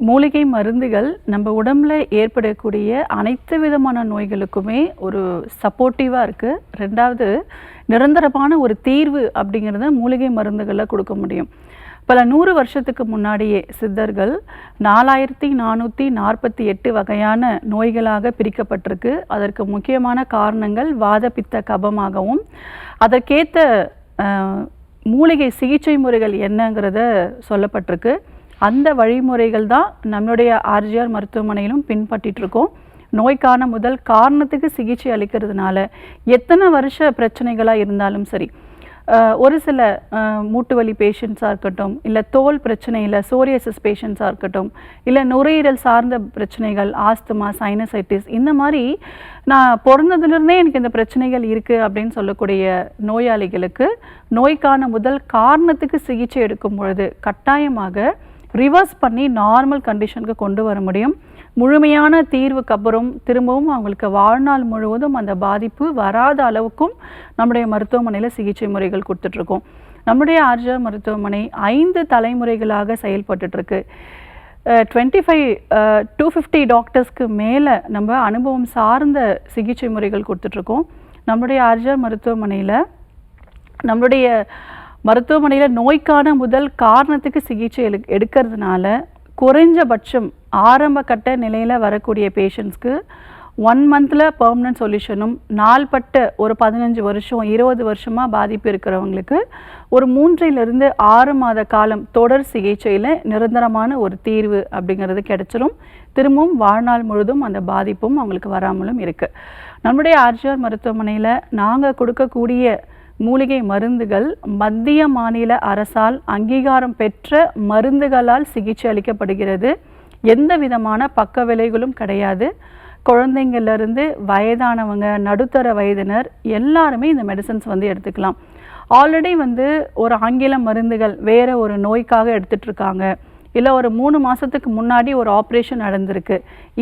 மூலிகை மருந்துகள் நம்ம உடம்புல ஏற்படக்கூடிய அனைத்து விதமான நோய்களுக்குமே ஒரு சப்போர்ட்டிவாக இருக்குது. ரெண்டாவது, நிரந்தரமான ஒரு தீர்வு அப்படிங்கிறத மூலிகை மருந்துகளில் கொடுக்க முடியும். பல 100 வருஷத்துக்கு முன்னாடியே சித்தர்கள் 4448 வகையான நோய்களாக பிரிக்கப்பட்டிருக்கு. அதற்கு முக்கியமான காரணங்கள் வாத பித்த கபமாகவும் அதற்கேற்ற மூலிகை சிகிச்சை முறைகள் என்னங்கிறத சொல்லப்பட்டிருக்கு. அந்த வழிமுறைகள் தான் நம்மளுடைய ஆர்ஜிஆர் மருத்துவமனையிலும் பின்பற்றிட்டுருக்கோம். நோய்க்கான முதல் காரணத்துக்கு சிகிச்சை அளிக்கிறதுனால எத்தனை வருஷ பிரச்சனைகளாக இருந்தாலும் சரி, ஒரு சில மூட்டு வலி பேஷண்ட்ஸாக இருக்கட்டும், இல்லை தோல் பிரச்சனையில் சோரியாசிஸ் பேஷண்ட்ஸாக இருக்கட்டும், இல்லை நுரையீரல் சார்ந்த பிரச்சனைகள், ஆஸ்துமா, சைனசைட்டிஸ், இந்த மாதிரி நான் பிறந்ததுலேருந்தே எனக்கு இந்த பிரச்சனைகள் இருக்குது அப்படின்னு சொல்லக்கூடிய நோயாளிகளுக்கு நோய்க்கான முதல் காரணத்துக்கு சிகிச்சை எடுக்கும் பொழுது கட்டாயமாக ரிவர்ஸ் பண்ணி நார்மல் கண்டிஷனுக்கு கொண்டு வர முடியும். முழுமையான தீர்வுக்கு அப்புறம் திரும்பவும் அவங்களுக்கு வாழ்நாள் முழுவதும் அந்த பாதிப்பு வராத அளவுக்கும் நம்முடைய மருத்துவமனையில் சிகிச்சை முறைகள் கொடுத்துட்ருக்கோம். நம்முடைய ஆர்ஜிஆர் மருத்துவமனை 5 தலைமுறைகளாக செயல்பட்டுருக்கு. 250 டாக்டர்ஸ்க்கு மேலே நம்ம அனுபவம் சார்ந்த சிகிச்சை முறைகள் கொடுத்துட்ருக்கோம். நம்மளுடைய ஆர்ஜிஆர் மருத்துவமனையில் நோய்க்கான முதல் காரணத்துக்கு சிகிச்சை எடுக்கிறதுனால குறைஞ்சபட்சம் ஆரம்ப கட்ட நிலையில் வரக்கூடிய பேஷண்ட்ஸ்க்கு 1 மந்தில் பெர்மனன்ட் சொல்யூஷனும், நாள்பட்ட ஒரு 15 வருஷம் 20 வருஷமாக பாதிப்பு இருக்கிறவங்களுக்கு ஒரு 3 to 6 மாத காலம் தொடர் சிகிச்சையில் நிரந்தரமான ஒரு தீர்வு அப்படிங்கிறது கிடைச்சிரும். திரும்பவும் வாழ்நாள் முழுதும் அந்த பாதிப்பும் அவங்களுக்கு வராமலும் இருக்குது. நம்முடைய ஆர்ஜிஆர் மருத்துவமனையில் நாங்கள் கொடுக்கக்கூடிய மூலிகை மருந்துகள் மத்திய மாநில அரசால் அங்கீகாரம் பெற்ற மருந்துகளால் சிகிச்சை அளிக்கப்படுகிறது. எந்த விதமான பக்க விளைவுகளும் கிடையாது. குழந்தைங்கள்லேருந்து வயதானவங்க, நடுத்தர வயதினர் எல்லாருமே இந்த மெடிசன்ஸ் எடுத்துக்கலாம். ஆல்ரெடி ஒரு ஆங்கில மருந்துகள் வேறு ஒரு நோய்க்காக எடுத்துகிட்ருக்காங்க, இல்லை ஒரு 3 மாதத்துக்கு முன்னாடி ஒரு ஆப்ரேஷன் நடந்திருக்கு,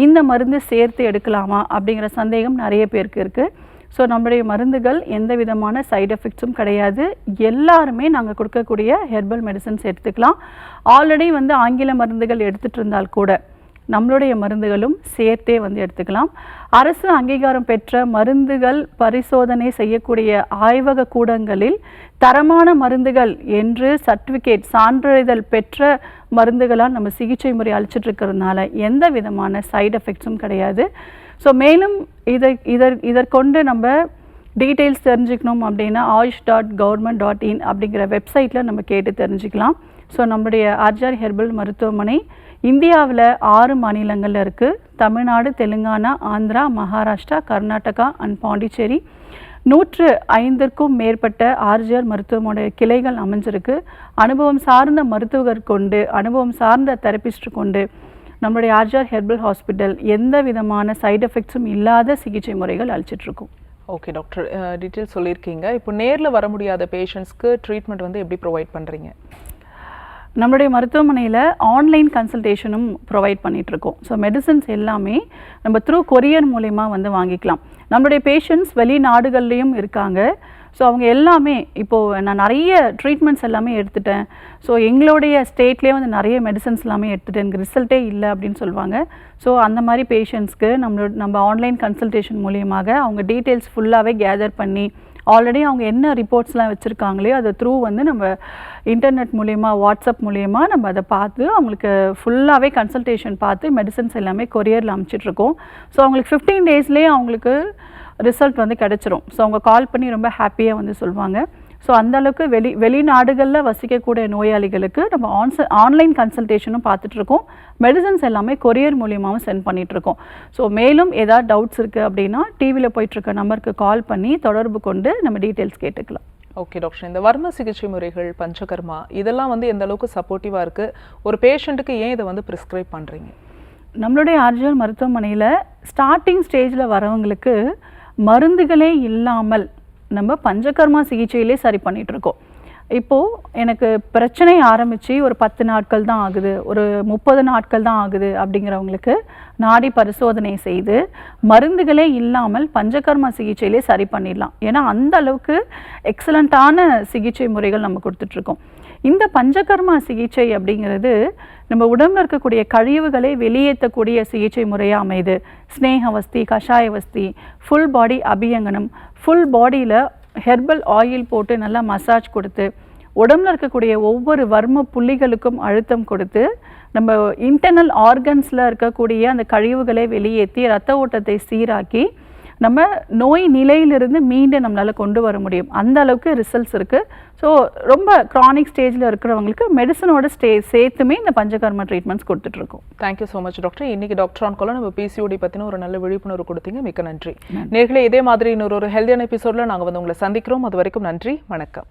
இந்த மருந்து சேர்த்து எடுக்கலாமா அப்படிங்கிற சந்தேகம் நிறைய பேருக்கு இருக்குது. ஸோ நம்முடைய மருந்துகள் எந்த விதமான சைடு எஃபெக்ட்ஸும் கிடையாது. எல்லாருமே நாங்கள் கொடுக்கக்கூடிய ஹெர்பல் மெடிசன்ஸ் எடுத்துக்கலாம். ஆல்ரெடி ஆங்கில மருந்துகள் எடுத்துகிட்டு இருந்தால் கூட நம்மளுடைய மருந்துகளும் சேர்த்தே எடுத்துக்கலாம். அரசு அங்கீகாரம் பெற்ற மருந்துகள் பரிசோதனை செய்யக்கூடிய ஆய்வக கூடங்களில் தரமான மருந்துகள் என்று சர்டிஃபிகேட் சான்றிதழ் பெற்ற மருந்துகளால் நம்ம சிகிச்சை முறை அளிச்சிட்டு இருக்கிறதுனால எந்த விதமான சைடு எஃபெக்ட்ஸும் கிடையாது. ஸோ மேலும் இதற்கொண்டு நம்ம டீட்டெயில்ஸ் தெரிஞ்சுக்கணும் அப்படின்னா ayush.government.in அப்படிங்கிற வெப்சைட்டில் நம்ம கேட்டு தெரிஞ்சுக்கலாம். ஸோ நம்முடைய ஆர்ஜிஆர் ஹெர்பல் மருத்துவமனை இந்தியாவில் 6 மாநிலங்களில் இருக்குது. தமிழ்நாடு, தெலுங்கானா, ஆந்திரா, மகாராஷ்டிரா, கர்நாடகா அண்ட் பாண்டிச்சேரி. 105க்கும் மேற்பட்ட ஆர்ஜிஆர் மருத்துவமனை கிளைகள் அமைஞ்சிருக்கு. அனுபவம் சார்ந்த மருத்துவர் கொண்டு, அனுபவம் சார்ந்த தெரபிஸ்ட் கொண்டு நம்மளுடைய ஆர்ஜிஆர் ஹெர்பல் ஹாஸ்பிட்டல் எந்த விதமான சைடு எஃபெக்ட்ஸும் இல்லாத சிகிச்சை முறைகள் அளிச்சிட்ருக்கோம். ஓகே டாக்டர், டீட்டெயில்ஸ் சொல்லியிருக்கீங்க. இப்போ நேரில் வர முடியாத பேஷண்ட்ஸ்க்கு ட்ரீட்மெண்ட் எப்படி ப்ரொவைட் பண்ணுறீங்க? நம்மளுடைய மருத்துவமனையில் ஆன்லைன் கன்சல்டேஷனும் ப்ரொவைட் பண்ணிகிட்ருக்கோம். ஸோ மெடிசன்ஸ் எல்லாமே நம்ம த்ரூ கொரியர் மூலயமா வாங்கிக்கலாம். நம்மளுடைய பேஷண்ட்ஸ் வெளிநாடுகள்லேயும் இருக்காங்க. ஸோ அவங்க எல்லாமே இப்போது நான் நிறைய ட்ரீட்மெண்ட்ஸ் எல்லாமே எடுத்துட்டேன், ஸோ எங்களுடைய ஸ்டேட்லேயே நிறைய மெடிசன்ஸ் எல்லாமே எடுத்துட்டேன், எனக்கு ரிசல்ட்டே இல்லை அப்படின்னு சொல்லுவாங்க. ஸோ அந்த மாதிரி பேஷண்ட்ஸ்க்கு நம்ம ஆன்லைன் கன்சல்டேஷன் மூலியமாக அவங்க டீட்டெயில்ஸ் ஃபுல்லாகவே கேதர் பண்ணி ஆல்ரெடி அவங்க என்ன ரிப்போர்ட்ஸ்லாம் வச்சுருக்காங்களோ அதை த்ரூ நம்ம இன்டர்நெட் மூலயமா, வாட்ஸ்அப் மூலயமா நம்ம அதை பார்த்து அவங்களுக்கு ஃபுல்லாகவே கன்சல்டேஷன் பார்த்து மெடிசன்ஸ் எல்லாமே கொரியரில் அனுப்பிச்சிட்ருக்கோம். ஸோ அவங்களுக்கு 15 daysலேயே அவங்களுக்கு ரிசல்ட் கிடச்சிரும். ஸோ அவங்க கால் பண்ணி ரொம்ப ஹாப்பியாக சொல்லுவாங்க. ஸோ அந்தளவுக்கு வெளிநாடுகளில் வசிக்கக்கூடிய நோயாளிகளுக்கு நம்ம ஆன்லைன் கன்சல்டேஷனும் பார்த்துட்ருக்கோம். மெடிசன்ஸ் எல்லாமே கொரியர் மூலியமாகவும் சென்ட் பண்ணிகிட்ருக்கோம். ஸோ மேலும் ஏதாவது டவுட்ஸ் இருக்குது அப்படின்னா டிவியில் போயிட்டுருக்க நம்பருக்கு கால் பண்ணி தொடர்பு கொண்டு நம்ம டீட்டெயில்ஸ் கேட்டுக்கலாம். ஓகே டாக்டர், இந்த வர்ம சிகிச்சை முறைகள், பஞ்சகர்மா இதெல்லாம் எந்த அளவுக்கு சப்போர்ட்டிவாக இருக்குது? ஒரு பேஷண்ட்டுக்கு ஏன் இதை ப்ரிஸ்கிரைப் பண்ணுறீங்க? நம்மளுடைய ஆர்ஜிஆர் மருத்துவமனையில் ஸ்டார்டிங் ஸ்டேஜில் வரவங்களுக்கு மருந்துகளே இல்லாமல் நம்ம பஞ்சகர்மா சிகிச்சையிலே சரி பண்ணிகிட்ருக்கோம். இப்போது எனக்கு பிரச்சனை ஆரம்பித்து ஒரு 10 நாட்கள் தான் ஆகுது, ஒரு 30 நாட்கள் தான் ஆகுது அப்படிங்கிறவங்களுக்கு நாடி பரிசோதனை செய்து மருந்துகளே இல்லாமல் பஞ்சகர்மா சிகிச்சையிலே சரி பண்ணிடலாம். ஏன்னா அந்த அளவுக்கு எக்ஸலண்ட்டான சிகிச்சை முறைகள் நம்ம கொடுத்துட்ருக்கோம். இந்த பஞ்சகர்மா சிகிச்சை அப்படிங்கிறது நம்ம உடம்புல இருக்கக்கூடிய கழிவுகளை வெளியேற்றக்கூடிய சிகிச்சை முறையாக அமையுது. ஸ்னேகவஸ்தி, கஷாயவஸ்தி, ஃபுல் பாடி அபியங்கனம், ஃபுல் பாடியில் ஹெர்பல் ஆயில் போட்டு நல்லா மசாஜ் கொடுத்து உடம்புல இருக்கக்கூடிய ஒவ்வொரு வர்ம புள்ளிகளுக்கும் அழுத்தம் கொடுத்து நம்ம இன்டர்னல் ஆர்கன்ஸில் இருக்கக்கூடிய அந்த கழிவுகளை வெளியேற்றி ரத்த ஓட்டத்தை சீராக்கி நம்ம நோய் நிலையிலிருந்து மீண்டும் நம்மளால் கொண்டு வர முடியும். அந்த அளவுக்கு ரிசல்ட்ஸ் இருக்குது. ஸோ ரொம்ப க்ரானிக் ஸ்டேஜில் இருக்கிறவங்களுக்கு மெடிசனோட சேர்த்துமே இந்த பஞ்சகர்மா ட்ரீட்மெண்ட்ஸ் கொடுத்துட்ருக்கோம். Thank you so much doctor. இன்றைக்கி டாக்டர் ஆன் காலில் நம்ம பிசிஓடி பற்றின ஒரு நல்ல விழிப்புணர்வு கொடுத்தீங்க. மிக்க நன்றி. நேர்களே, இதே மாதிரி இன்னொரு ஹெல்தியான எபிசோடில் நாங்கள் உங்களை சந்திக்கிறோம். அது வரைக்கும் நன்றி, வணக்கம்.